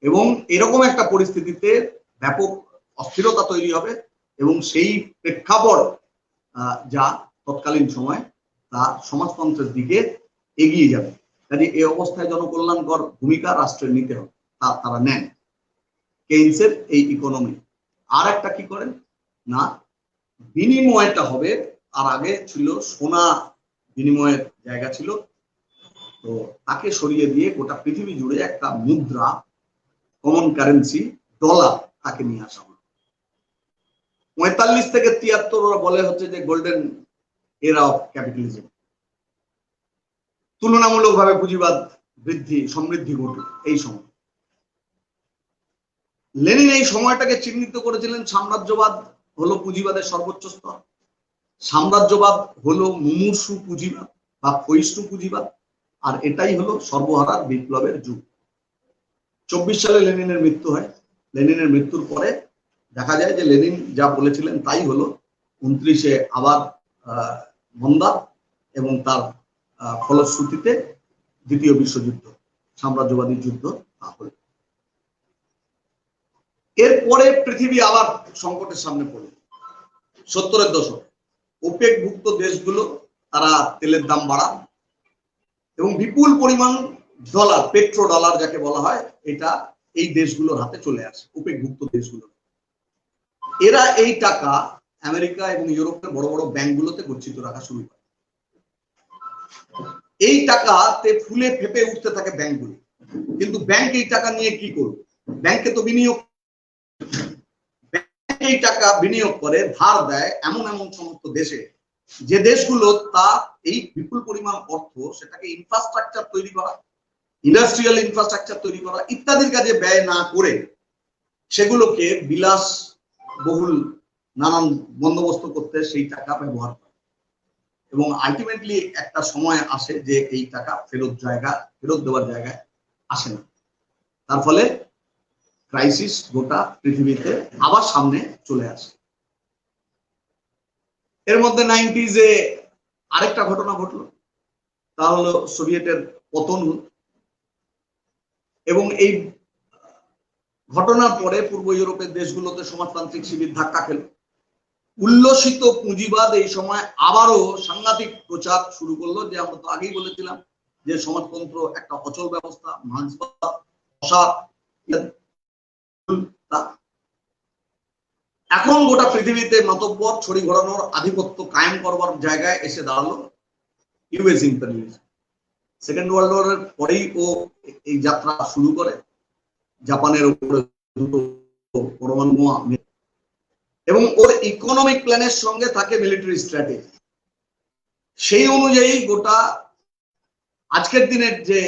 এবং এরকম একটা পরিস্থিতিতে ব্যাপক অস্থিরতা তৈরি হবে এবং সেই প্রেক্ষাপট যা তৎকালীন সময় তা সমাজতন্ত্রের দিকে এগিয়ে যাবে। কাজে এই অবস্থায় জনকল্যাণকর ভূমিকা রাষ্ট্রের নিতে হবে, তা তারা নেন। কেইনসের এই ইকোনমি আর একটা কি করেন না, বিনিময়টা হবে, তার আগে ছিল সোনা বিনিময়ের জায়গা ছিল, তো তাকে সরিয়ে দিয়ে গোটা পৃথিবী জুড়ে একটা মুদ্রা, কমন কারেন্সি ডলার, তাকে নিয়ে আসা হলো। 45 থেকে 73 ওরা বলে হচ্ছে যে গোল্ডেন এরা অফ ক্যাপিটালিজম। তুলনামূলকভাবে পুঁজিবাদ বৃদ্ধি, সমৃদ্ধি ঘটল এই সময়। লেনিন এই সময়টাকে চিহ্নিত করেছিলেন সাম্রাজ্যবাদ হলো পুঁজিবাদের সর্বোচ্চ স্তর, সাম্রাজ্যবাদ হলো মুমূর্ষু পুঁজিবাদ বা ক্ষয়িষ্ণু পুঁজিবাদ, আর এটাই হলো সর্বহারার বিপ্লবের যুগ। 24 সালে লেনিনের মৃত্যু হয়। লেনিনের মৃত্যুর পরে দেখা যায় যে লেনিন যা বলেছিলেন তাই হলো। 29-এ আবার মন্দা এবং তার ফলশ্রুতিতে দ্বিতীয় বিশ্বযুদ্ধ, সাম্রাজ্যবাদী যুদ্ধ তা হল। এরপরে পৃথিবী আবার সংকটের সামনে পড়ল 70-এর দশক। ওপেক ভুক্ত দেশগুলো তারা তেলের দাম বাড়ান এবং বিপুল পরিমাণ ডলার, পেট্রো ডলার যাকে বলা হয়, এটা এই দেশগুলোর হাতে চলে আসে, ওপেক ভুক্ত দেশগুলো। এরা এই টাকা আমেরিকা এবং ইউরোপের বড় বড় ব্যাংকগুলোতে গচ্ছিত রাখা শুরু করে। এই টাকাতে ফুলে ফেপে উঠতে থাকে ব্যাংকগুলো, কিন্তু ব্যাংক এই টাকা নিয়ে কি করবে? ব্যাংকে তো বিনিয়োগ, এই টাকা বিনিয়োগ করে ধার দেয় এমন এমন সমস্ত দেশে, যে দেশগুলো তা এই বিপুল পরিমাণ অর্থ সেটাকে ইনফ্রাস্ট্রাকচার তৈরি করা, ইন্ডাস্ট্রিয়াল ইনফ্রাস্ট্রাকচার তৈরি করা ইত্যাদির কাজে ব্যয় না করে সেগুলোকে বিলাস বহুল নানান বন্দোবস্ত করতে সেই টাকা ব্যবহার করে এবং আলটিমেটলি একটা সময় আসে যে এই টাকা ফেরত দেওয়ার জায়গায় আসে না। তার ফলে ক্রাইসিস গোটা পৃথিবীতে আবার সামনে চলে আসে। এর মধ্যে 90s-এ আরেকটা ঘটনা ঘটলো, তা হলো সোভিয়েটের পতন এবং এই ঘটনার পরে পূর্ব ইউরোপের দেশগুলোতে সমাজতান্ত্রিক শিবির ধাক্কা খেল। উল্লসিত পুঁজিবাদ এই সময় আবারও সাংঘাতিক প্রচার শুরু করলো, যে আমরা তো আগেই বলেছিলাম যে সমাজতন্ত্র একটা অচল ব্যবস্থা, এখন গোটা পৃথিবীতে মাতব্বর ছড়ি ঘোরানোর আধিপত্য কায়েম করবার জায়গায় এসে দাঁড়ালো ইউএস ইম্পেরিয়ালিজম। সেকেন্ড ওয়ার্ল্ড ওয়ারের পরেই ও এই যাত্রা শুরু করে, জাপানের উপরে দুটো পরমাণু বোমা, এবং ওর ইকোনমিক প্ল্যানের সঙ্গে থাকে মিলিটারি স্ট্র্যাটেজি। সেই অনুযায়ী গোটা আজকের দিনের যে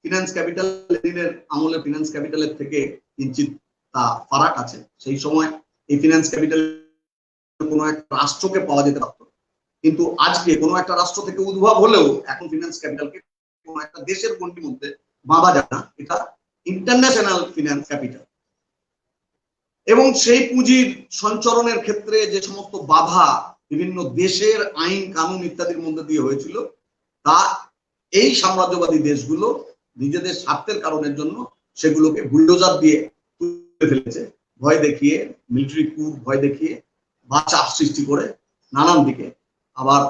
ফিনান্স ক্যাপিটাল, দিনের আমলে ফিনান্স ক্যাপিটালের থেকে কিঞ্চিত তা ফারাক আছে। সেই সময় এই ফিনান্স ক্যাপিটাল কোনো একটা রাষ্ট্রকে পাওয়া যেতে পারত, কিন্তু আজকে কোনো একটা রাষ্ট্র থেকে উদ্ভব হলেও এখন ফিনান্স ক্যাপিটালকে কোনো একটা দেশের গণ্ডির মধ্যে বাঁধা যায় না, এটা ইন্টারন্যাশনাল ফিনান্স ক্যাপিটাল। এবং সেই পুঁজির সঞ্চরণের ক্ষেত্রে যে সমস্ত বাধা বিভিন্ন দেশের আইন কানুন ইত্যাদির মধ্যে দিয়ে হয়েছিল, তা এই সাম্রাজ্যবাদী দেশগুলো নিজেদের স্বার্থের কারণের জন্য সেগুলোকে বুলডোজার দিয়ে তুলে ফেলেছে, ভয় দেখিয়ে, মিলিটারি কূপ ভয় দেখিয়ে বা চাপ সৃষ্টি করে নানান দিকে। আবার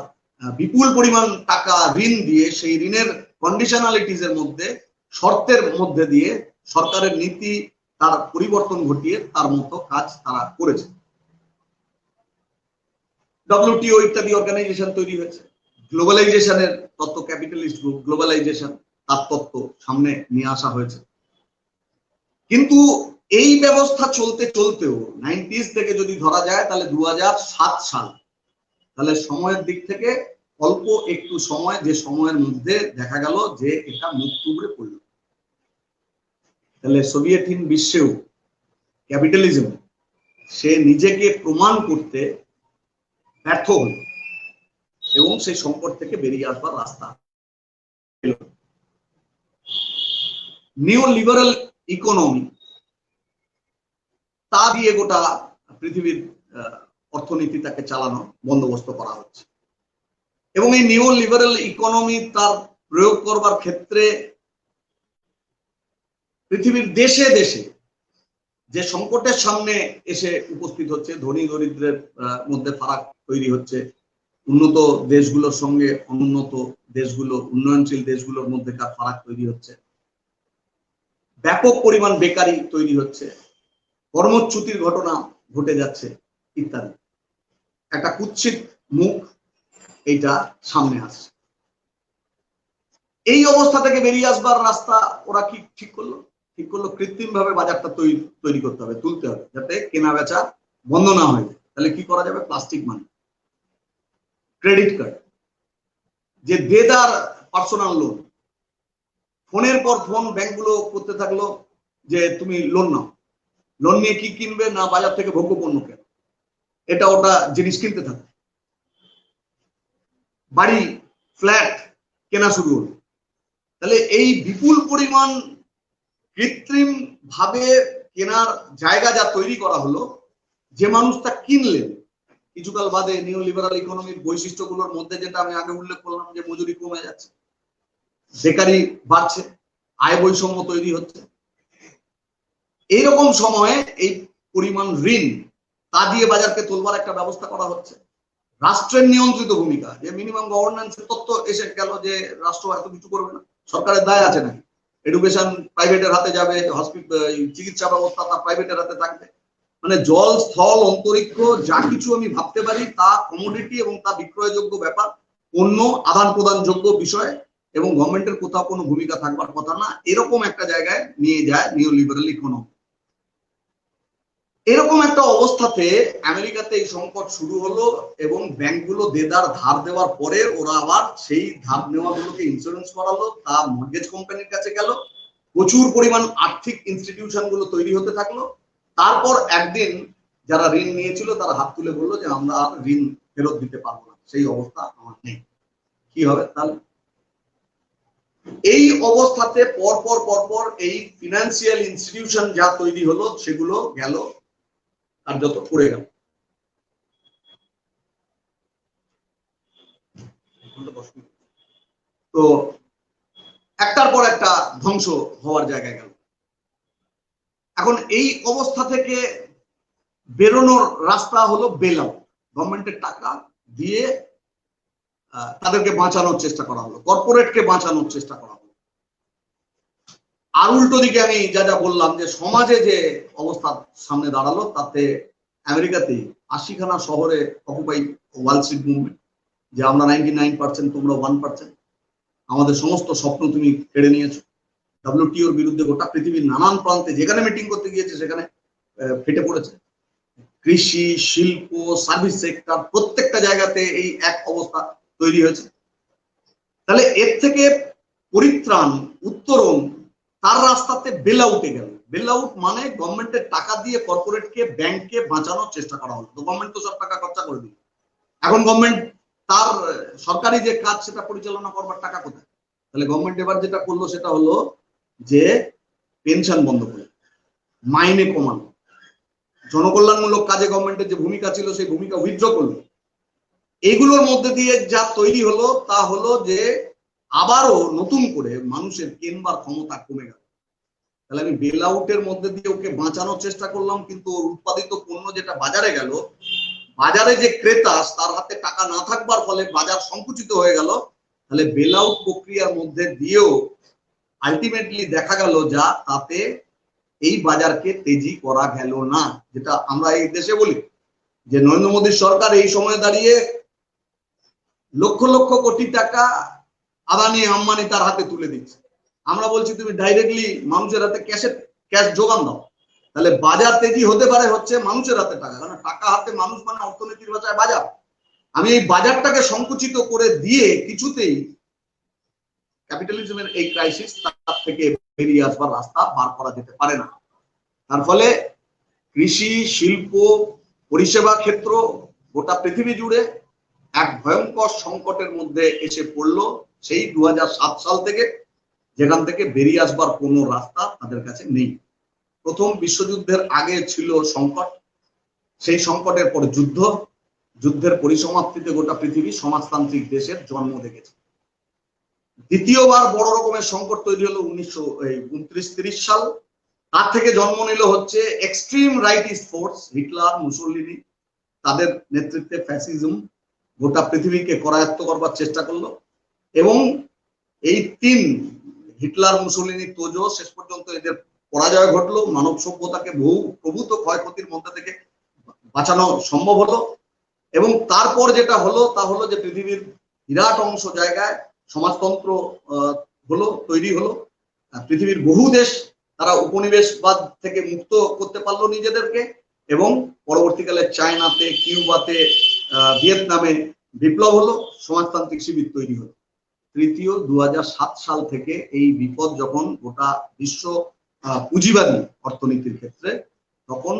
বিপুল পরিমাণ টাকা ঋণ দিয়ে সেই ঋণের কন্ডিশনালিটিস এর মধ্যে, শর্তের মধ্যে দিয়ে সরকারের নীতি তার পরিবর্তন ঘটিয়ে তার মতো কাজ তারা করেছে। ডব্লিউটিও ইত্যাদি অর্গানাইজেশন তৈরি হয়েছে, গ্লোবালাইজেশনের তত্ত্ব, ক্যাপিটালিস্ট গ্রুপ গ্লোবালাইজেশন তার তত্ত্ব সামনে নিয়ে আসা হয়েছে। কিন্তু এই ব্যবস্থা চলতে চলতেও 90s থেকে যদি ধরা যায় তাহলে 2007 সাল, তাহলে সময়ের দিক থেকে অল্প একটু সময়, যে সময়ের মধ্যে দেখা গেল যে এটা মুখ থুবড়ে পড়ল। তাহলে সোভিয়েতহীন বিশ্বেও ক্যাপিটালিজম সে নিজেকে প্রমাণ করতে ব্যর্থ হল এবং সেই সংকট থেকে বেরিয়ে আসবার রাস্তা এল। নিও লিবারাল ইকোনমি, তা দিয়ে গোটা পৃথিবীর অর্থনীতিটাকে চালানো বন্দোবস্ত করা হচ্ছে। এবং এই নিও লিবারাল ইকোনমি তার প্রয়োগ করবার ক্ষেত্রে পৃথিবীর দেশে দেশে যে সংকটের সামনে এসে উপস্থিত হচ্ছে, ধনী দরিদ্রের মধ্যে ফারাক তৈরি হচ্ছে, উন্নত দেশগুলোর সঙ্গে অনুন্নত দেশগুলো, উন্নয়নশীল দেশগুলোর মধ্যেকার ফারাক তৈরি হচ্ছে, ব্যাপক পরিমাণ বেকারি তৈরি হচ্ছে, কর্মচ্যুতির ঘটনা ঘটে যাচ্ছে ইত্যাদি। একটা কুৎসিত মুখ এইটা সামনে আসছে। এই অবস্থা থেকে বেরিয়ে আসবার রাস্তা ওরা কি ঠিক করলো? ঠিক করলো কৃত্রিম ভাবে বাজারটা তৈরি করতে হবে, তুলতে হবে, যাতে কেনা বেচা বন্ধ না হয়ে যায়। তাহলে কি করা যাবে? প্লাস্টিক মানি, ক্রেডিট কার্ড, যে দেদার পার্সোনাল লোন, ফোনের পর ফোন ব্যাংকগুলো করতে থাকলো যে তুমি লোন নাও, লোন নিয়ে কি কিনবে না বাজার থেকে ভোগ্য পণ্য কেন, এটা ওটা জিনিস কিনতে থাকবে, বাড়ি ফ্ল্যাট কেনা শুরু হলো। তাহলে এই বিপুল পরিমাণ কৃত্রিম ভাবে কেনার জায়গা যা তৈরি করা হলো, যে মানুষ তা কিনলেন, কিছুকাল বাদে নিও লিবারাল ইকোনমির বৈশিষ্ট্যগুলোর মধ্যে যেটা আমি আগে উল্লেখ করলাম, যে মজুরি কমে যাচ্ছে, বেকারি বাড়ছে, আয় বৈষম্য তৈরি হচ্ছে। এইরকম সময়ে এই পরিমাণ ঋণ তা দিয়ে বাজারকে তোলবার একটা ব্যবস্থা করা হচ্ছে। রাষ্ট্রের নিয়ন্ত্রিত ভূমিকা, যে মিনিমাম গভর্নেন্সের তত্ত্ব এসে গেল যে রাষ্ট্র এত কিছু করবে না, সরকারের দায় আছে নাকি, এডুকেশন প্রাইভেটের হাতে যাবে, চিকিৎসা ব্যবস্থা তা প্রাইভেটের হাতে থাকবে। মানে জল, স্থল, অন্তরিক্ষ যা কিছু আমি ভাবতে পারি তা কমোডিটি এবং তা বিক্রয়যোগ্য ব্যাপার, পণ্য আদান প্রদান যোগ্য বিষয়, এবং গভর্নমেন্টের কোথাও কোনো ভূমিকা থাকবার কথা না, এরকম একটা জায়গায় নিয়ে যায় নিও লিবারাল ইকোনমি। এরকম একটা অবস্থাতে আমেরিকাতে এই সংকট শুরু হলো এবং ব্যাংকগুলো দেদার ধার দেওয়ার পরে ওরা আবার সেই ধার নেওয়াগুলোকে ইন্স্যুরেন্স করালো, তা মর্গেজ কোম্পানির কাছে গেল, প্রচুর পরিমাণ আর্থিক ইনস্টিটিউশন গুলো তৈরি হতে থাকলো। তারপর একদিন যারা ঋণ নিয়েছিল তারা হাত তুলে বললো যে আমরা আর ঋণ ফেরত দিতে পারবো না, সেই অবস্থা আমার নেই। কি হবে তাহলে? এই অবস্থাতে পরপর এই ফিনান্সিয়াল ইনস্টিটিউশন যা তৈরি হলো সেগুলো গেল কার্যত পড়ে গেল। তো একটার পর একটা ধ্বংস হওয়ার জায়গায় গেল। এখন এই অবস্থা থেকে বেরোনোর রাস্তা হলো বেল আউট, গভর্নমেন্টের টাকা দিয়ে তাদেরকে বাঁচানোর চেষ্টা করা হলো, কর্পোরেটকে বাঁচানোর চেষ্টা করা হলো। আর উল্টো দিকে আমি যা যা বললাম যে সমাজে যে অবস্থা সামনে দাঁড়ালো, তাতে আমেরিকাতে 80খানা শহরে অকুপাই ওয়াল স্ট্রিট মুভমেন্ট, যে আমরা 99%, তোমরা 1%, আমাদের সমস্ত স্বপ্ন তুমি কেড়ে নিয়েছো। WTOর বিরুদ্ধে গোটা পৃথিবীর নানান প্রান্তে যেখানে মিটিং করতে গিয়েছে সেখানে ফেটে পড়েছে। কৃষি, শিল্প, সার্ভিস সেক্টর, প্রত্যেকটা জায়গাতে এই এক অবস্থা তৈরি হয়েছে। তাহলে এর থেকে পরিত্রাণ, উত্তরণ, তার রাস্তাতে বেল আউটে গেল। বেল আউট মানে গভর্নমেন্টের টাকা দিয়ে কর্পোরেটকে, ব্যাংককে বাঁচানোর চেষ্টা করা হলো। তো গভর্নমেন্ট তো সব টাকা খরচা করে দিল, এখন গভর্নমেন্ট তার সরকারি যে কাজ সেটা পরিচালনা করবার টাকা কোথায়? তাহলে গভর্নমেন্ট এবার যেটা করলো সেটা হলো যে পেনশন বন্ধ করে, মাইনে কমানো, জনকল্যাণমূলক কাজে গভর্নমেন্টের যে ভূমিকা ছিল সেই ভূমিকা উইথড্র করলো। এগুলোর মধ্যে দিয়ে যা তৈরি হলো তা হলো যে আবারও নতুন করে মানুষের কেনবার ক্ষমতা কমে গেল। তাহলে আমি বেল আউটের মধ্যে দিয়ে ওকে বাঁচানোর চেষ্টা করলাম, কিন্তু ওর উৎপাদিত পণ্য যেটা বাজারে গেল, বাজারে যে ক্রেতা তার হাতে টাকা না থাকবার ফলে বাজার সংকুচিত হয়ে গেল। তাহলে বেল আউট প্রক্রিয়ার মধ্যে দিয়েও আলটিমেটলি দেখা গেল যা, তাতে এই বাজারকে তেজি করা গেল না। যেটা আমরা এই দেশে বলি যে নরেন্দ্র মোদীর সরকার এই সময় দাঁড়িয়ে লক্ষ লক্ষ কোটি টাকা আদানি আম্বানি তার হাতে তুলে দিচ্ছে। আমরা বলছি তুমি ডাইরেক্টলি মানুষের হাতে ক্যাশ যোগান দাও, তাহলে বাজার তেজি হতে পারে হচ্ছে মানুষের হাতে টাকা, কারণ টাকা হাতে মানুষ মানে অর্থনীতির ভাষায় বাজার। আমি এই বাজারটাকে সংকুচিত করে দিয়ে কিছুতেই ক্যাপিটালিজমের এই ক্রাইসিস তার থেকে বেরিয়ে আসবার রাস্তা বার করা যেতে পারে না। তার ফলে কৃষি, শিল্প, পরিষেবা ক্ষেত্র গোটা পৃথিবী জুড়ে এক ভয়ঙ্কর সংকটের মধ্যে এসে পড়লো সেই 2007 সাল থেকে, যেখান থেকে বেরিয়ে আসবার কোনো রাস্তা তাদের কাছে নেই। প্রথম বিশ্বযুদ্ধের আগে ছিল সংকট, সেই সংকটের পর যুদ্ধ, যুদ্ধের পরিসমাপ্তিতে গোটা পৃথিবী সমাজতান্ত্রিক দেশের জন্ম দেখেছে। দ্বিতীয়বার বড় রকমের সংকট তৈরি হলো 1929-30 সাল। তার থেকে জন্ম নিল হচ্ছে extreme rightist force, Hitler, Mussolini, তাদের নেতৃত্বে ফ্যাসিজম গোটা পৃথিবীকে করায়ত্ত করবার চেষ্টা করলো। এবং এই তিন, হিটলার, মুসোলিনি, তোজো, শেষ পর্যন্ত এদের পরাজয় ঘটলো, মানব সভ্যতাকে বহু প্রভূত ক্ষয়ক্ষতির মধ্যে থেকে বাঁচানো সম্ভব হলো। এবং তারপর যেটা হলো তা হলো যে পৃথিবীর বিরাট অংশ জায়গায় সমাজতন্ত্র তৈরি হলো। পৃথিবীর বহু দেশ তারা উপনিবেশবাদ থেকে মুক্ত করতে পারলো নিজেদেরকে, এবং পরবর্তীকালে চায়নাতে, কিউবাতে, ভিয়েতনামে বিপ্লব হলো, সমাজতান্ত্রিক শিবির তৈরি হলো। তৃতীয় 2007 সাল থেকে এই বিপদ যখন গোটা বিশ্ব পুঁজিবাদী অর্থনীতির ক্ষেত্রে, তখন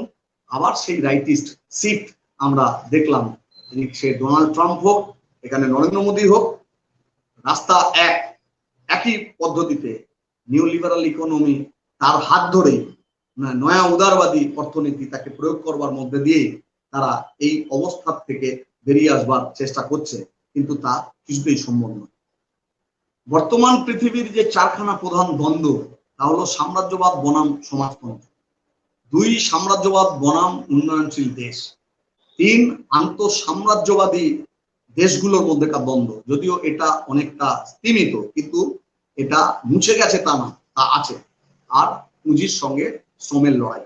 আবার সেই রাইটিস্ট শিফট আমরা দেখলাম। সে ডোনাল্ড ট্রাম্প হোক, এখানে নরেন্দ্র মোদী হোক, রাস্তা একই পদ্ধতিতে নিউ লিবারাল ইকোনমি, তার হাত ধরেই নয়া উদারবাদী অর্থনীতি তাকে প্রয়োগ করবার মধ্যে দিয়ে তারা এই অবস্থা থেকে বেরিয়ে আসবার চেষ্টা করছে, কিন্তু তা কিছুতেই সম্ভব নয়। বর্তমান পৃথিবীর যে চারখানা প্রধান দ্বন্দ্ব, তা হলো সাম্রাজ্যবাদ বনাম সমাজতন্ত্র, 2 সাম্রাজ্যবাদ বনাম উন্নয়নশীল দেশ, 3 আন্তঃসাম্রাজ্যবাদী দেশগুলোর মধ্যেকার দ্বন্দ্ব। যদিও এটা অনেকটা স্তীমিত, কিন্তু এটা মুছে গেছে তা না, তা আছে। আর পুঁজির সঙ্গে শ্রমের লড়াই,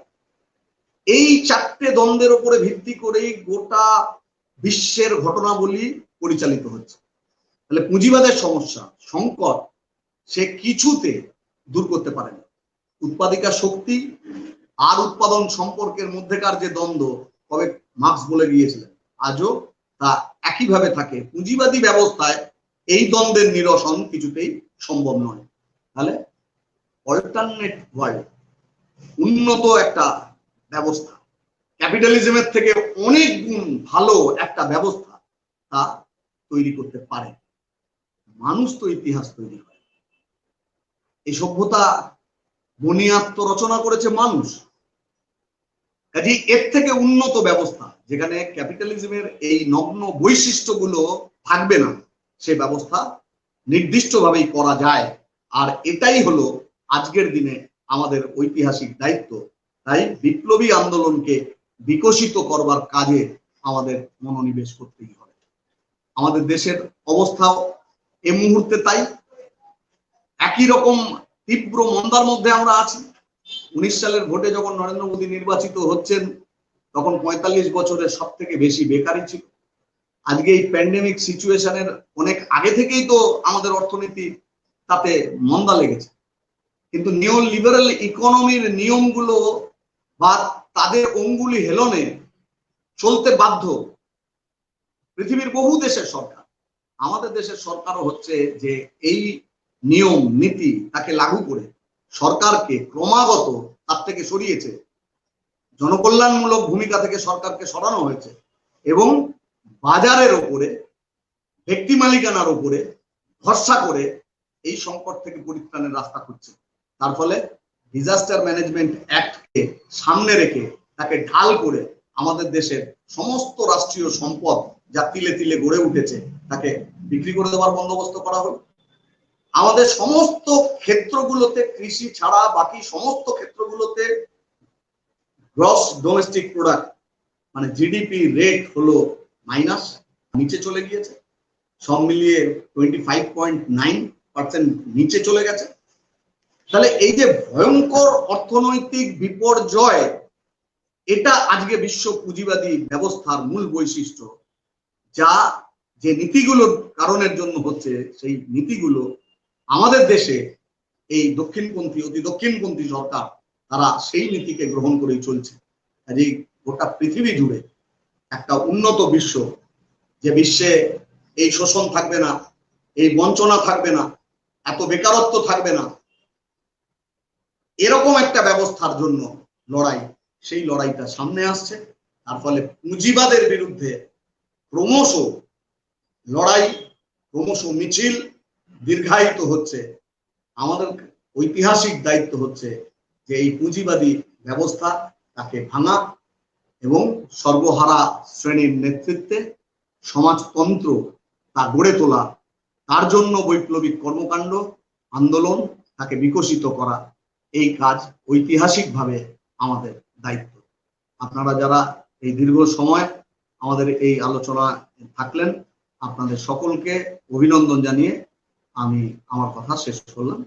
এই 4টে দ্বন্দ্বের উপরে ভিত্তি করেই গোটা বিশ্বের ঘটনাবলী পরিচালিত হচ্ছে। তাহলে পুঁজিবাদের সমস্যা, সংকট, সে কিছুতে দূর করতে পারে না। উৎপাদিকা শক্তি আর উৎপাদন সম্পর্কের মধ্যেকার যে দ্বন্দ্ব, কবে মার্কস বলে গিয়েছিলেন, আজও তা একইভাবে থাকে। পুঁজিবাদী ব্যবস্থায় এই দ্বন্দ্বের নিরসন কিছুতেই সম্ভব নয়। তাহলে অল্টারনেট ওয়ার্ল্ড, উন্নত একটা ব্যবস্থা, ক্যাপিটালিজমের থেকে অনেক গুণ ভালো একটা ব্যবস্থা, তা তৈরি করতে পারে। মানুষ তো ইতিহাস তৈরি হয়, এই সভ্যতা বুনিয়াদ তো রচনা করেছে মানুষ। কাজে এর থেকে উন্নত ব্যবস্থা, যেখানে ক্যাপিটালিজমের এই নগ্ন বৈশিষ্ট্যগুলো থাকবে না, সে ব্যবস্থা নির্দিষ্টভাবেই করা যায়। আর এটাই হলো আজকের দিনে আমাদের ঐতিহাসিক দায়িত্ব। তাই বিপ্লবী আন্দোলনকে বিকশিত করবার কাজে আমাদের মনোনিবেশ করতেই হবে। আমাদের দেশের অবস্থাও এই মুহূর্তে তাই। একই রকম তীব্র মন্দার মধ্যে আমরা আছি। 19 সালের ভোটে যখন নরেন্দ্র মোদী নির্বাচিত হচ্ছেন তখন 45 বছরের সব থেকে বেশি বেকারি ছিল। আজকে এই প্যান্ডেমিক সিচুয়েশনের অনেক আগে থেকেই তো আমাদের অর্থনীতি তাতে মন্দা লেগেছে, কিন্তু নিও লিবারেল ইকোনমির নিয়মগুলো বা তাদের অঙ্গুলি হেলনে চলতে বাধ্য পৃথিবীর বহু দেশের সরকার। আমাদের দেশের সরকারও হচ্ছে যে এই নিয়ম নীতি তাকে লাগু করে সরকারকে ক্রমাগত তার থেকে সরিয়েছে, জনকল্যাণমূলক ভূমিকা থেকে সরকারকে সরানো হয়েছে এবং বাজারের ওপরে, ব্যক্তি মালিকানার উপরে ভরসা করে এই সংকট থেকে পরিত্রাণের রাস্তা খুঁজছে। তার ফলে ডিজাস্টার ম্যানেজমেন্ট অ্যাক্টকে সামনে রেখে তাকে ঢাল করে আমাদের দেশের সমস্ত রাষ্ট্রীয় সম্পদ যা তিলে তিলে গড়ে উঠেছে তাকে বিক্রি করে দেওয়ার বন্দোবস্ত করা হলো। আমাদের সমস্ত ক্ষেত্রগুলোতে, কৃষি ছাড়া বাকি সমস্ত ক্ষেত্রগুলোতে গ্রস ডোমেস্টিক প্রোডাক্ট মানে জিডিপি রেট হলো মাইনাস, নিচে চলে গিয়েছে। সব মিলিয়ে 25.9% নিচে চলে গেছে। তাহলে এই যে ভয়ঙ্কর অর্থনৈতিক বিপর্যয়, এটা আজকে বিশ্ব পুঁজিবাদী ব্যবস্থার মূল বৈশিষ্ট্য, যা যে নীতিগুলোর কারণের জন্য হচ্ছে, সেই নীতিগুলো আমাদের দেশে এই দক্ষিণপন্থী, অতি দক্ষিণপন্থী সরকার তারা সেই নীতিকে গ্রহণ করেই চলছে। কাজেই গোটা পৃথিবী জুড়ে একটা উন্নত বিশ্ব, যে বিশ্বে এই শোষণ থাকবে না, এই বঞ্চনা থাকবে না, এত বেকারত্ব থাকবে না, এরকম একটা ব্যবস্থার জন্য লড়াই, সেই লড়াইটা সামনে আসছে। তার ফলে পুঁজিবাদের বিরুদ্ধে ক্রমশ লড়াই, ক্রমশ মিছিল দীর্ঘায়িত হচ্ছে। আমাদের ঐতিহাসিক দায়িত্ব হচ্ছে যে এই পুঁজিবাদী ব্যবস্থা তাকে ভাঙা এবং সর্বহারা শ্রেণীর নেতৃত্বে সমাজতন্ত্র তা গড়ে তোলা, তার জন্য বৈপ্লবিক কর্মকাণ্ড, আন্দোলন তাকে বিকশিত করা, এই কাজ ঐতিহাসিকভাবে আমাদের দায়িত্ব। আপনারা যারা এই দীর্ঘ সময় আমাদের এই আলোচনা থাকলেন, আপনাদের সকলকে অভিনন্দন জানিয়ে আমি আমার কথা শেষ করলাম।